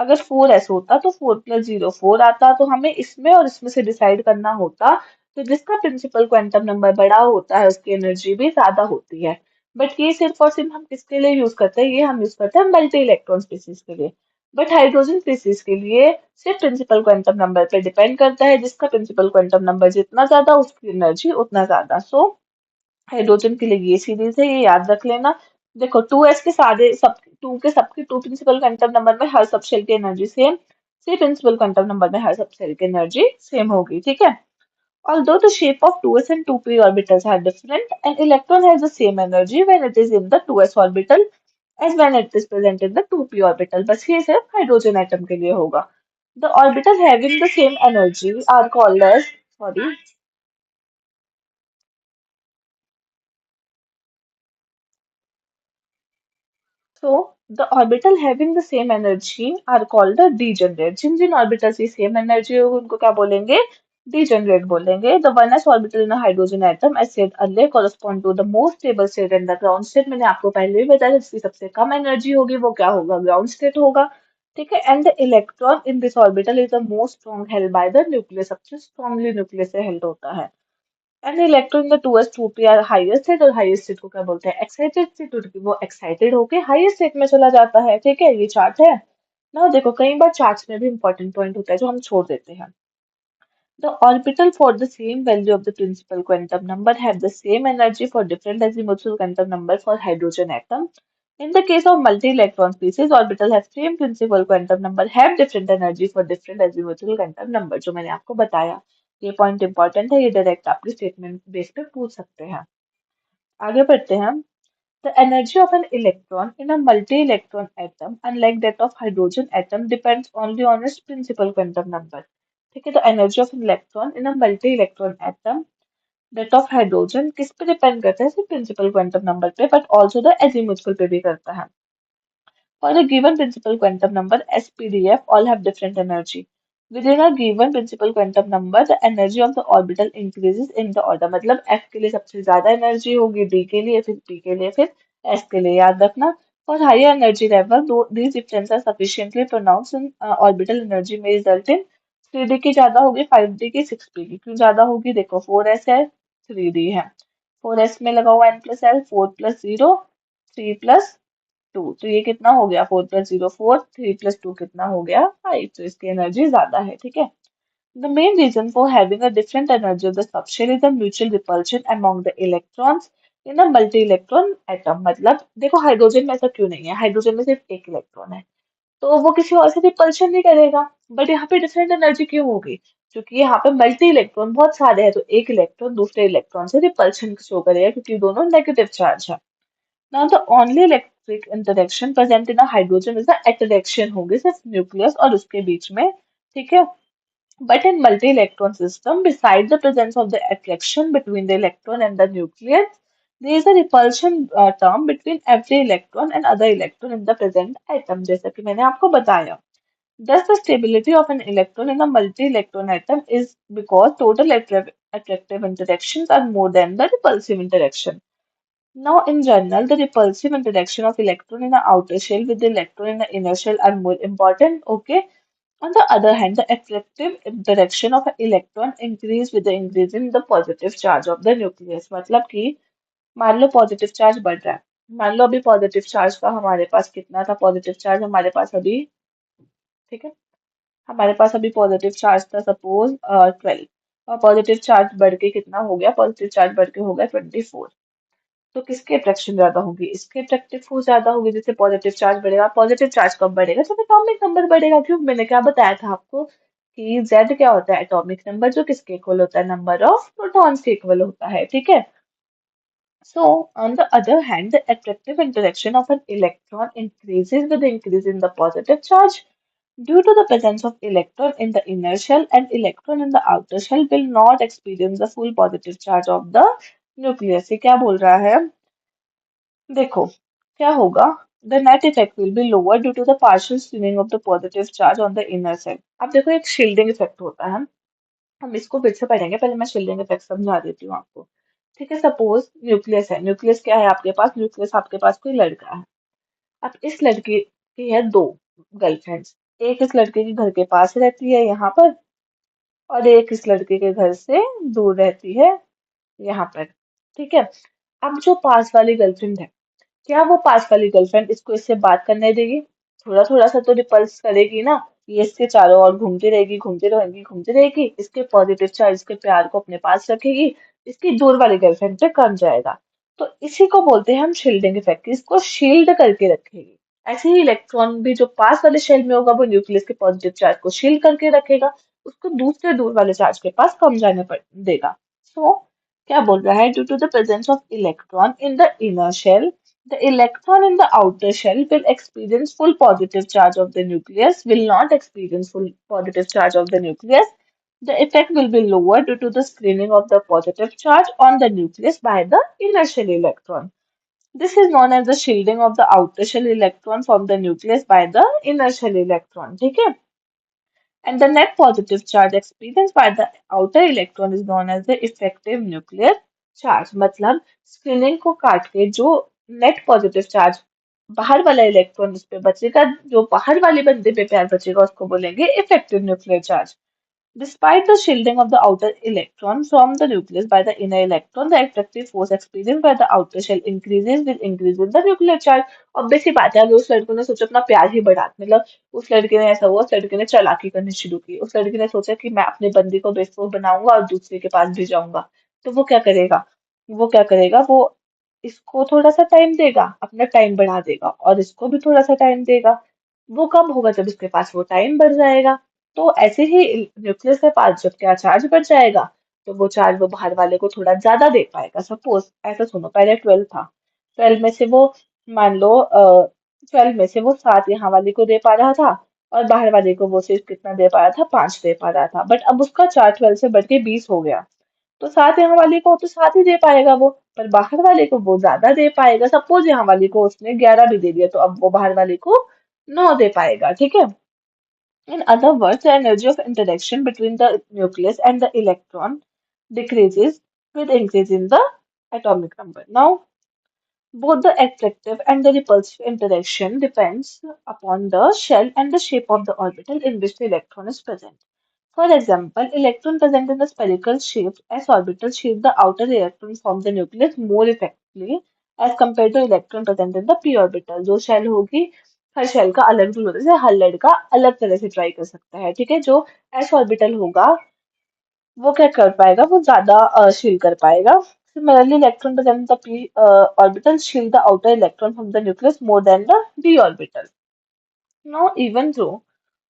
अगर फोर एस होता तो फोर प्लस जीरो फोर आता, तो हमें इसमें और इसमें से डिसाइड करना होता. तो जिसका प्रिंसिपल क्वांटम नंबर बड़ा होता है उसकी एनर्जी भी ज्यादा होती है. बट ये सिर्फ और सिर्फ हम किसके लिए यूज करते हैं, ये हम यूज करते हैं मल्टी इलेक्ट्रॉन स्पीसीज के लिए. बट हाइड्रोजन स्पीसीज के लिए सिर्फ प्रिंसिपल क्वांटम नंबर पे डिपेंड करता है, जिसका प्रिंसिपल क्वांटम नंबर जितना ज्यादा उसकी एनर्जी उतना ज्यादा. सो हाइड्रोजन के लिए ये सीरीज है, ये याद रख लेना. देखो टू एस के सारे सब टू के सबके टू प्रिंसिपल क्वांटम नंबर में हर सब शेल की एनर्जी सेम, सी प्रिंसिपल क्वांटम नंबर में हर सब शेल की एनर्जी सेम होगी. ठीक है. Although the shape of 2s and 2p orbitals are different, an electron has the same energy when it is in the 2s orbital as when it is present in the 2p orbital. बस ये सिर्फ hydrogen atom के लिए होगा. The orbital having the same energy are called as, sorry, so the orbital having the same energy are called the degenerate. Jin Jin orbitals की same energy होगी उनको क्या बोलेंगे, degenerate बोलेंगे. The oneness orbital in a hydrogen atom, as said earlier, correspond to the most stable state and the ground state. मैंने आपको पहले भी बताया, जिसकी सबसे कम एनर्जी होगी वो क्या होगा, ground state होगा. ठीक है. And the electron in this orbital is the most strong held by the nucleus. सबसे strongly nucleus से held होता है. And electron the two S two P are highest state, और हाईएस्ट स्टेट को क्या बोलते हैं, एक्साइटेड स्टेट, क्योंकि वो एक्साइटेड होके हाईएस्ट स्टेट में चला जाता है. ठीक है, ये चार्ट है ना. देखो कई बार चार्ट्स में भी इंपॉर्टेंट पॉइंट होता है जो हम छोड़ देते हैं. The orbital for the same value of the principal quantum number have the same energy for different azimuthal quantum number for hydrogen atom. In the case of multi-electron species, orbital have same principal quantum number have different energy for different azimuthal quantum number. जो मैंने आपको बताया, ये point important है, ये direct आपके statement base पे पूछ सकते हैं. आगे बढ़ते हैं. The energy of an electron in a multi-electron atom, unlike that of hydrogen atom, depends only on its principal quantum number. ठीक है, तो energy of electron in a multi electron atom, that of hydrogen, किस पे depend करता है, सिर्फ principal quantum number पे, but also the azimuthal पे भी करता है. For a given principal quantum number, S, P, D, F all have different energy. Within a given principal quantum number, the energy of the orbital increases in the order. मतलब F के लिए सबसे ज्यादा energy होगी, D के लिए, फिर P के लिए, फिर S के लिए, याद रखना. For higher energy level, though these differences are sufficiently pronounced in orbital energy may result in 3D की ज्यादा होगी, 5D की, 6D की. क्यों ज्यादा होगी? देखो 4s है, 3D है. 4s में लगा हुआ n+l, 4+0, 3+2. तो ये कितना हो गया? 4+0 4, 3+2 कितना हो गया? 5. तो इसकी एनर्जी ज्यादा है, ठीक है. The main reason for having a different energy of the subshell is the mutual repulsion among the electrons in a multi-electron atom. मतलब देखो हाइड्रोजन में ऐसा क्यों नहीं है? हाइड्रोजन में सिर्फ एक इलेक्ट्रॉन है, तो वो किसी और से रिपल्शन नहीं करेगा. बट यहाँ पे डिफरेंट एनर्जी क्यों होगी? क्योंकि यहाँ पे मल्टी इलेक्ट्रॉन बहुत सारे हैं, तो एक इलेक्ट्रॉन दूसरे इलेक्ट्रॉन से रिपल्शन शो करेगा, क्योंकि दोनों नेगेटिव चार्ज है. Now the only electric interaction present in a hydrogen is the attraction होगी सिर्फ न्यूक्लियस और उसके बीच में, ठीक है. But in multi-electron system, besides the presence of the attraction between the electron and the nucleus, there is a repulsion term between every electron and other electron in the present atom. जैसा कि मैंने आपको बताया. Thus, the stability of an electron in a multi-electron atom is because total attractive interactions are more than the repulsive interaction. Now, in general, the repulsive interaction of electron in the outer shell with the electron in the inner shell are more important. Okay. On the other hand, the attractive interaction of an electron increase with the increase in the positive charge of the nucleus. मतलब कि मान लो positive charge बढ़ रहा है. मान लो अभी positive charge का हमारे पास कितना था? पॉजिटिव चार्ज हमारे पास अभी, ठीक है, हमारे पास अभी पॉजिटिव चार्ज था सपोज 12. और पॉजिटिव चार्ज बढ़ के कितना हो गया? पॉजिटिव चार्ज बढ़ के हो गया 24. तो किसकी अट्रैक्शन ज्यादा होगी? इसकी अट्रैक्टिव फोर्स ज्यादा होगी. जैसे पॉजिटिव चार्ज बढ़ेगा, पॉजिटिव चार्ज कब बढ़ेगा? जब एटॉमिक नंबर बढ़ेगा. क्यों? मैंने क्या बताया था आपको कि Z क्या होता है? एटॉमिक नंबर, जो किसके इक्वल होता है? नंबर ऑफ प्रोटॉन्स के इक्वल होता है, ठीक है. So, on the other hand, the attractive interaction of an electron increases with the increase in the positive charge. Due to the presence of electron in the inner shell and electron in the outer shell will not experience the full positive charge of the nucleus. ये क्या बोल रहा है? देखो क्या होगा. The net effect will be lower due to the partial shielding of the positive charge on the inner shell. अब देखो एक शील्डिंग इफेक्ट होता है, हम इसको फिर से पढ़ेंगे. पहले मैं शील्डिंग इफेक्ट समझा देती हूँ आपको. ठीक है, सपोज न्यूक्लियस है. न्यूक्लियस क्या है आपके पास? न्यूक्लियस आपके पास कोई लड़का है. अब इस लड़के की है दो गर्लफ्रेंड्स. एक इस लड़के के घर के पास रहती है यहाँ पर, और एक इस लड़के के घर से दूर रहती है यहाँ पर, ठीक है. अब जो पास वाली गर्लफ्रेंड है, क्या वो पास वाली गर्लफ्रेंड इसको इससे बात करने देगी? थोड़ा थोड़ा सा तो रिपल्स करेगी ना. ये इसके चारों ओर घूमती रहेगी, घूमती रहेगी, घूमती रहेगी. इसके पॉजिटिव चार्ज, इसके प्यार को अपने पास रखेगी. इसकी दूर वाली गर्लफ्रेंड पे कम जाएगा. तो इसी को बोलते हैं हम शील्डिंग इफेक्ट. इसको शील्ड करके रखेगी. ऐसे ही इलेक्ट्रॉन भी जो पास वाले शेल में होगा, वो न्यूक्लियस के पॉजिटिव चार्ज को शील्ड करके रखेगा. उसको दूसरे दूर वाले चार्ज के पास कम जाने पर देगा. सो क्या बोल रहा है? Due to the presence of electron in the inner shell, the electron in the outer shell will experience full positive charge of the nucleus, will not experience full positive charge of the nucleus. The effect will be lower due to the screening of the positive charge on the nucleus by the inner shell electron. This is known as the shielding of the outer shell electron from the nucleus by the inner shell electron. ठीक है? And the net positive charge experienced by the outer electron is known as the effective nuclear charge. मतलब screening को काट के जो net positive charge बाहर वाला electron उस पे बचेगा, जो बाहर वाले बंदे पे प्यार बचेगा, उसको बोलेंगे effective nuclear charge. Despite the shielding of the outer electron from the nucleus by the inner electron, the attractive force experienced by the outer shell increases with increase in the nuclear charge. Obvious सी बात है, अगर उस लड़के ने सोचा अपना प्यार ही बढ़ा, मतलब उस लड़के ने ऐसा हुआ, उस लड़के ने चालाकी करनी शुरू की. उस लड़के ने सोचा कि मैं अपने बंदी को बेवकूफ बनाऊंगा और दूसरे के पास भी जाऊंगा. तो वो क्या करेगा? वो क्या करेगा? वो इसको थोड़ा सा टाइम देगा, अपना टाइम बढ़ा देगा, और इसको भी थोड़ा सा टाइम देगा. वो कब होगा? जब इसके पास वो टाइम बढ़ जाएगा. तो ऐसे ही न्यूक्लियस के पास जब क्या चार्ज बढ़ जाएगा, तो वो चार्ज वो बाहर वाले को थोड़ा ज्यादा दे पाएगा. सपोज ऐसा सुनो, पहले 12 था. 12 में से वो, मान लो 12 में से वो 7 यहाँ वाले को दे पा रहा था, और बाहर वाले को वो सिर्फ कितना दे पा रहा था? 5 दे पा रहा था. बट अब उसका चार्ज 12 से बढ़ के 20 हो गया. तो 7 यहाँ वाले को तो 7 ही दे पाएगा वो, पर बाहर वाले को वो ज्यादा दे पाएगा. सपोज यहाँ वाले को उसने 11 भी दे दिया, तो अब वो बाहर वाले को 9 दे पाएगा. ठीक है. In other words, the energy of interaction between the nucleus and the electron decreases with increase in the atomic number. Now, both the attractive and the repulsive interaction depends upon the shell and the shape of the orbital in which the electron is present. For example, electron present in the spherical shaped s orbital shape the outer electron from the nucleus more effectively as compared to electron present in the p orbital. जो shell होगी, हर shell का अलग rule होता है, जैसे हर लड़का अलग तरह से ट्राई कर सकता है, ठीक है। जो s ऑर्बिटल होगा वो क्या कर पाएगा, वो ज्यादा शील कर पाएगा। Similarly, electron present in the p orbital shield the outer electron from the nucleus more than the d orbital. Now, even though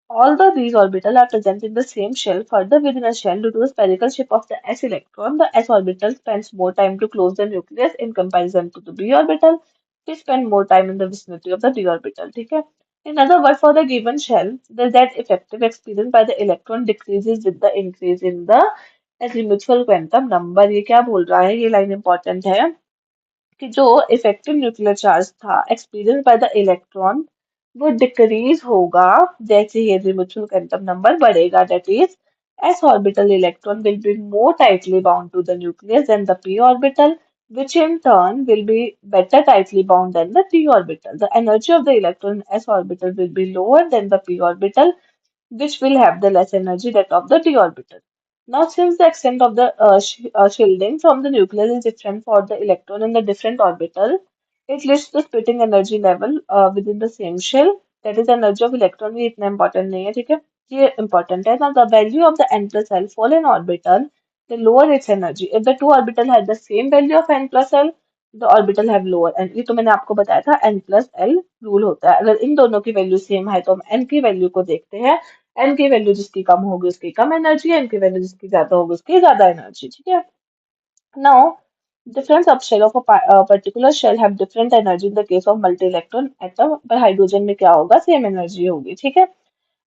although these orbitals are present in the same shell, further within a shell, due to the spherical shape of the s electron, the s orbital spends more time to close the nucleus in comparison to the d orbital, which spend more time in the vicinity of the d orbital. ठीक है? In other words, for the given shell, the Z effective experience by the electron decreases with the increase in the azimuthal quantum number. ये क्या बोल रहा है? ये line important है कि जो इफेक्टिव न्यूक्लियर चार्ज था एक्सपीरियंस बाय द इलेक्ट्रॉन वो डिक्रीज होगा जैसे ही एजीमुथल क्वांटम नंबर बढ़ेगा, that is s orbital electron will be more tightly bound to the nucleus than the p orbital, which in turn will be better tightly bound than the d orbital. The energy of the electron in s orbital will be lower than the p orbital, which will have the less energy that of the d orbital. Now, since the extent of the shielding from the nucleus is different for the electron in the different orbital, it leads to the splitting energy level within the same shell. That is, energy of electron भी इतना important नहीं है, ठीक है? ये important है. Now, the value of the n plus l for an orbital, the lower its energy. If the two orbital have the same value of n plus l, the orbital have lower n. ये तो मैंने आपको बताया था n plus l rule होता है। अगर इन दोनों की वैल्यू सेम है तो हम n की वैल्यू को देखते हैं। एन की वैल्यू जिसकी कम होगी उसकी कम एनर्जी, एन की वैल्यू जिसकी ज्यादा होगी उसकी ज्यादा एनर्जी, ठीक है। Now different subshell of a particular shell have different energy in the case of multi-electron atom, पर हाइड्रोजन में क्या होगा, सेम एनर्जी होगी, ठीक है।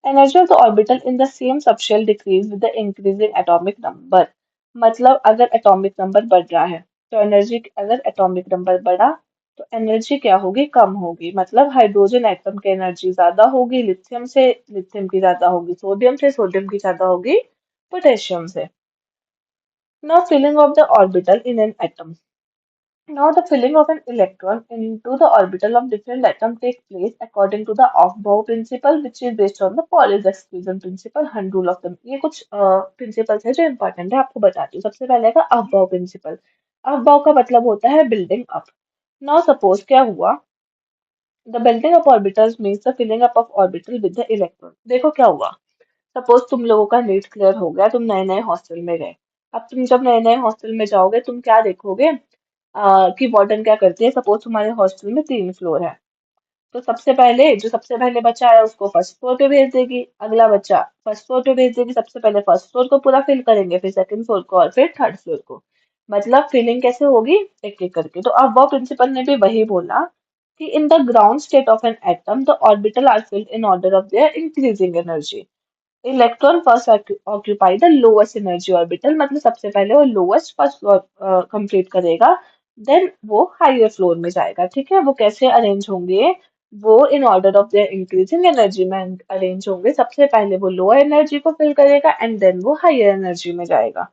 Energy of the orbital in the same subshell decrease with the increasing atomic number. मतलब अगर atomic number बढ़ रहा है तो एनर्जी, अगर एटॉमिक नंबर बढ़ा तो एनर्जी क्या होगी, कम होगी। मतलब हाइड्रोजन एटम की एनर्जी ज्यादा होगी लिथियम से, लिथियम की ज्यादा होगी सोडियम से, सोडियम की ज्यादा होगी पोटेशियम से। Now filling of the orbital in an atom. Now, the filling of an electron into the orbital of different atom takes place according to the Aufbau principle, which is based on the Paul's exclusion principle, Hund rule of thumb. ये कुछ principles है जो important है, आपको बताती हूँ। सबसे पहले का अफबाउ प्रिंसिपल। अफबाउ का मतलब होता है बिल्डिंग अप। नाउ सपोज क्या हुआ, the building up orbitals means the filling up of orbital with the electron. देखो क्या हुआ, सपोज तुम लोगों का नीट क्लियर हो गया, तुम नए नए हॉस्टल में गए। अब तुम जब नए नए हॉस्टल में जाओगे तुम क्या देखोगे, कि वार्डन क्या करती है, सपोज तुम्हारे हॉस्टल में 3 फ्लोर है, तो सबसे पहले बच्चा आया उसको फर्स्ट फ्लोर पे भेज देगी, अगला बच्चा फर्स्ट फ्लोर पे भेज देगी। सबसे पहले फर्स्ट फ्लोर को पूरा फिल करेंगे, फिर सेकंड फ्लोर को और फिर थर्ड फ्लोर को। मतलब फिलिंग कैसे होगी, एक एक करके। तो अब वो प्रिंसिपल ने भी वही बोला कि in the ground state of an atom the orbital are filled in order of their increasing energy. Electron first occupy the lowest energy orbital, मतलब सबसे पहले वो लोएस्ट फर्स्ट फ्लोर कंप्लीट करेगा, देन वो हायर फ्लोर में जाएगा, ठीक है। वो कैसे अरेंज होंगे, वो in order of their increasing energy में अरेंज होंगे। सबसे पहले वो लोअर एनर्जी को फिल करेगा एंड देन वो हायर एनर्जी में जाएगा।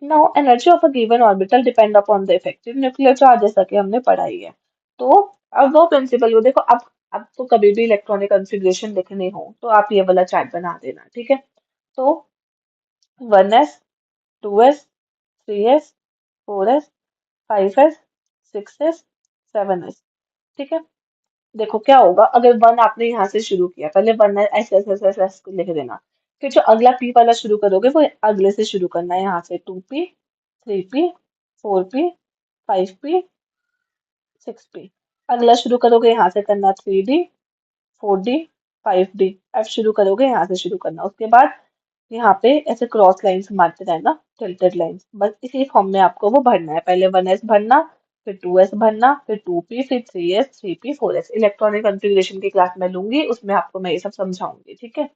Now energy of a given orbital depend upon the effective nuclear charge, जैसा कि हमने पढ़ा ही है। तो अब वो प्रिंसिपल को देखो, अब तो कभी भी इलेक्ट्रॉनिक कॉन्फ़िगरेशन लिखनी हो तो आप ये वाला चार्ट बना देना, ठीक है। तो 1s, 2s, 3s, 4s, 5s, 6s, 7s, ठीक है। देखो क्या होगा, अगर वन आपने यहाँ से शुरू किया, पहले one S S S S S को लिख देना। फिर जो अगला पी वाला शुरू करोगे वो अगले से शुरू करना है, यहाँ से 2p, 3p, 4p, 5p, 6p। अगला शुरू करोगे यहाँ से करना 3d, 4d, 5d। अब शुरू करोगे यहाँ से शुरू करना, उसके बाद यहाँ पे ऐसे क्रॉस लाइंस मारते रहना, टिल्टेड लाइंस। बस इसी फॉर्म में आपको वो भरना है, पहले 1s भरना, फिर 2s भरना, फिर 2p, फिर 3s, 3p, 4s। Electronic configuration की क्लास में लूंगी, उसमें आपको मैं ये सब समझाऊंगी, ठीक है।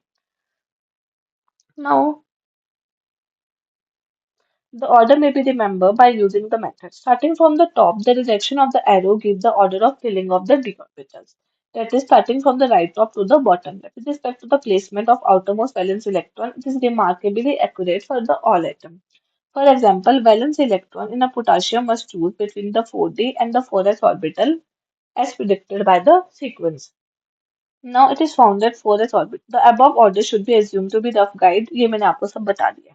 Now the order may be remembered by using the method. Starting from the top, the direction of the arrow gives the order of filling of the d orbitals. That is starting from the right top to the bottom left. With respect to the placement of outermost valence electron, it is remarkably accurate for the all atom. For example, valence electron in a potassium must choose between the 4d and the 4s orbital as predicted by the sequence. Now it is found that 4s orbit. The above order should be assumed to be rough guide. ये मैंने आपको सब बता दिया.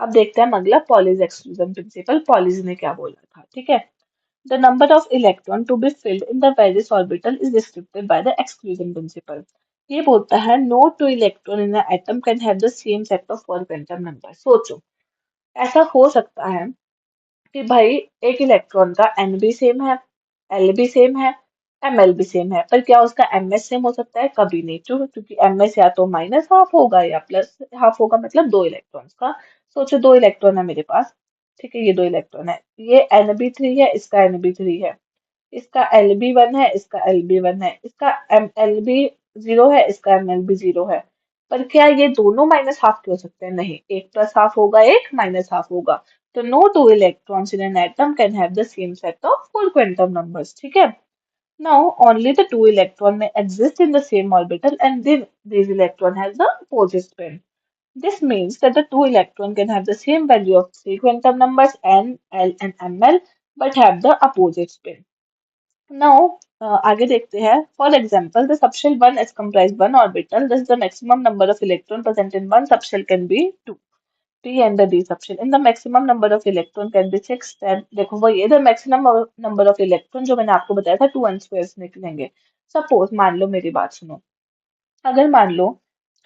अब देखते हैं हम अगला पॉलीज एक्सक्लूजन प्रिंसिपल. पॉलीज ने क्या बोला था, ठीक है. The number of electron to be filled in the various orbital is restricted by the exclusion principle. ये बोलता है no two electron in an atom can have the same set of four quantum numbers. सोचो, ऐसा हो सकता है कि भाई एक इलेक्ट्रॉन का एन भी सेम है, एल भी सेम है, एम एल भी सेम है, पर क्या उसका एम एस सेम हो सकता है? कभी नहीं, क्यों? क्योंकि एम एस या तो माइनस हाफ होगा या प्लस हाफ होगा, मतलब दो इलेक्ट्रॉन्स का. सोचो दो इलेक्ट्रॉन है मेरे पास, ठीक है, ये दो इलेक्ट्रॉन है, ये एन बी थ्री है, इसका एन बी थ्री है, इसका एल बी वन है, इसका एल बी वन है, इसका एम एल बी जीरो है, इसका एम एल बी जीरो है. पर क्या ये दोनों माइनस हाफ के हो सकते हैं? नहीं, एक प्लस हाफ होगा, एक माइनस हाफ होगा. तो no two electrons in an atom can have the same set of four quantum numbers, ठीक है. Now only the two electron may exist in the same orbital and then these electron has the opposite spin. This means that the two electron can have the same value of three quantum numbers n, l and ml but have the opposite spin. Now, आगे देखते हैं. For example, the subshell 1 is comprised one orbital, thus the maximum number of electron present in one subshell can be 2. P and the D subshell. In the maximum number of electron can be 6, 10. देखो वो ये the maximum number of electron जो मैंने आपको बताया था 2 n squares निकलेंगे. Suppose मान लो, मेरी बात सुनो. अगर मान लो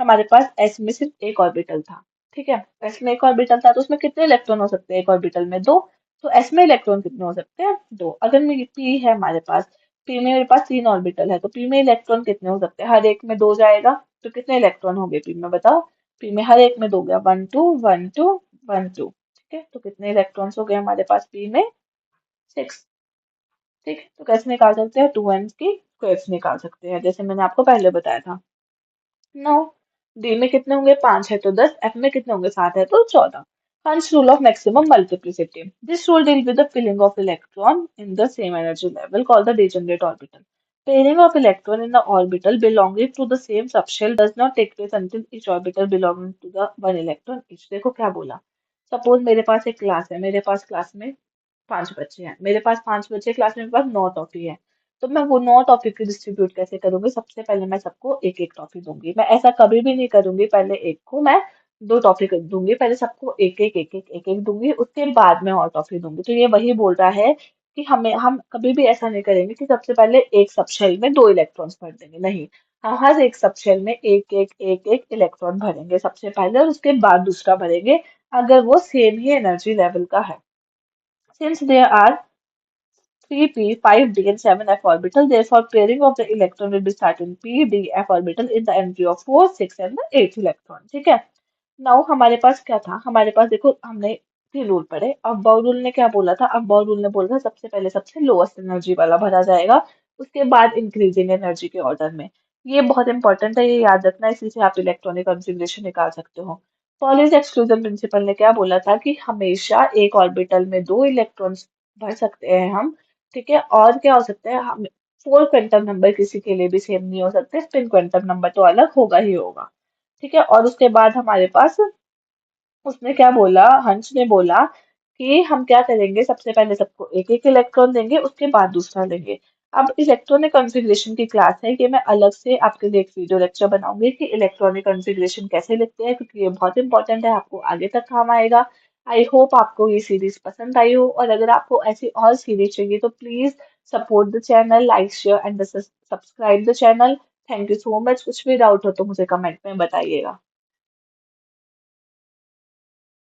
हमारे पास S में सिर्फ एक ऑर्बिटल था, ठीक है, S में एक ऑर्बिटल था तो उसमें कितने इलेक्ट्रॉन हो सकते हैं? एक ऑर्बिटल में दो. तो S में इलेक्ट्रॉन कितने हो सकते हैं? दो. अगर मेरी P है हमारे पास, P में मेरे पास तीन ऑर्बिटल है, तो P में इलेक्ट्रॉन कितने हो सकते हैं? हर एक में दो जाएगा, तो कितने इलेक्ट्रॉन हो गए P में, बताओ. P में हर एक में दो गया, one two one two one two, ठीक है. तो कितने इलेक्ट्रॉन्स हो गए हमारे पास P में? सिक्स. ठीक है, तो कैसे निकाल सकते हैं? टू एन की स्क्वायर्स निकाल सकते हैं, जैसे मैंने आपको पहले बताया था. नौ. डी में कितने होंगे? पांच है तो दस. एफ में कितने होंगे? सात है तो चौदह. Hund's rule of maximum multiplicity. This rule deal with the filling of electron in the same energy level called the degenerate orbital. Pairing of electron in the orbital belonging to the same subshell does not take place until each orbital belonging to the one electron each. देखो क्या बोला. Suppose मेरे पास एक class है, मेरे पास class में पांच बच्चे हैं, मेरे पास पांच बच्चे क्लास में, मेरे पास नौ टॉफी है. तो मैं वो नौ टॉफी की डिस्ट्रीब्यूट कैसे करूंगी? सबसे पहले मैं सबको एक एक टॉफी दूंगी. मैं ऐसा कभी भी नहीं करूंगी पहले एक को मैं दो टॉफी दूंगी, पहले सबको एक एक दूंगी, उसके बाद में और टॉफी दूंगी. तो ये वही बोल रहा है कि हम कभी भी ऐसा नहीं करेंगे कि सबसे पहले एक सबशेल में दो इलेक्ट्रॉन्स भर देंगे. नहीं, हम हर एक सबशेल में एक इलेक्ट्रॉन भरेंगे सबसे पहले और उसके बाद दूसरा भरेंगे, अगर वो सेम ही एनर्जी लेवल का है. Since there are 3p, 5d and 7f orbital, therefore pairing of the electron will be starting p, d, f orbital in the entry of 4, 6 and the 8th electron. ठीक है. Now हमारे पास क्या था? हमारे पास देखो हमने तीन रूल पढ़े. अब बाउ रूल ने क्या बोला था? अब बाउ रूल ने बोला था सबसे पहले सबसे लोएस्ट एनर्जी वाला भरा जाएगा, उसके बाद इंक्रीजिंग एनर्जी के ऑर्डर में. ये बहुत इंपॉर्टेंट है, ये याद रखना, इसी से आप इलेक्ट्रॉनिक कॉन्फ़िगरेशन निकाल सकते हो. पॉलीज एक्सक्लूजन प्रिंसिपल ने क्या बोला था कि हमेशा एक ऑर्बिटल में दो इलेक्ट्रॉन्स भर सकते हैं हम, ठीक है. और क्या हो सकता है? हम फोर क्वांटम नंबर किसी के लिए भी सेम नहीं हो सकते, स्पिन क्वांटम नंबर तो अलग होगा ही होगा, ठीक है. और उसके बाद हमारे पास उसने क्या बोला, हंस ने बोला कि हम क्या करेंगे, सबसे पहले सबको एक एक इलेक्ट्रॉन देंगे, उसके बाद दूसरा लेंगे. अब इलेक्ट्रॉनिक कॉन्फ़िगरेशन की क्लास है, ये मैं अलग से आपके लिए एक वीडियो लेक्चर बनाऊंगी कि इलेक्ट्रॉनिक कॉन्फ़िगरेशन कैसे लिखते हैं, क्योंकि ये बहुत इंपॉर्टेंट है, आपको आगे तक काम आएगा. आई होप आपको ये सीरीज पसंद आई हो, और अगर आपको ऐसी और सीरीज चाहिए तो please support the channel, like share and subscribe the channel. Thank you so much. कुछ भी डाउट हो तो मुझे कमेंट में बताइएगा.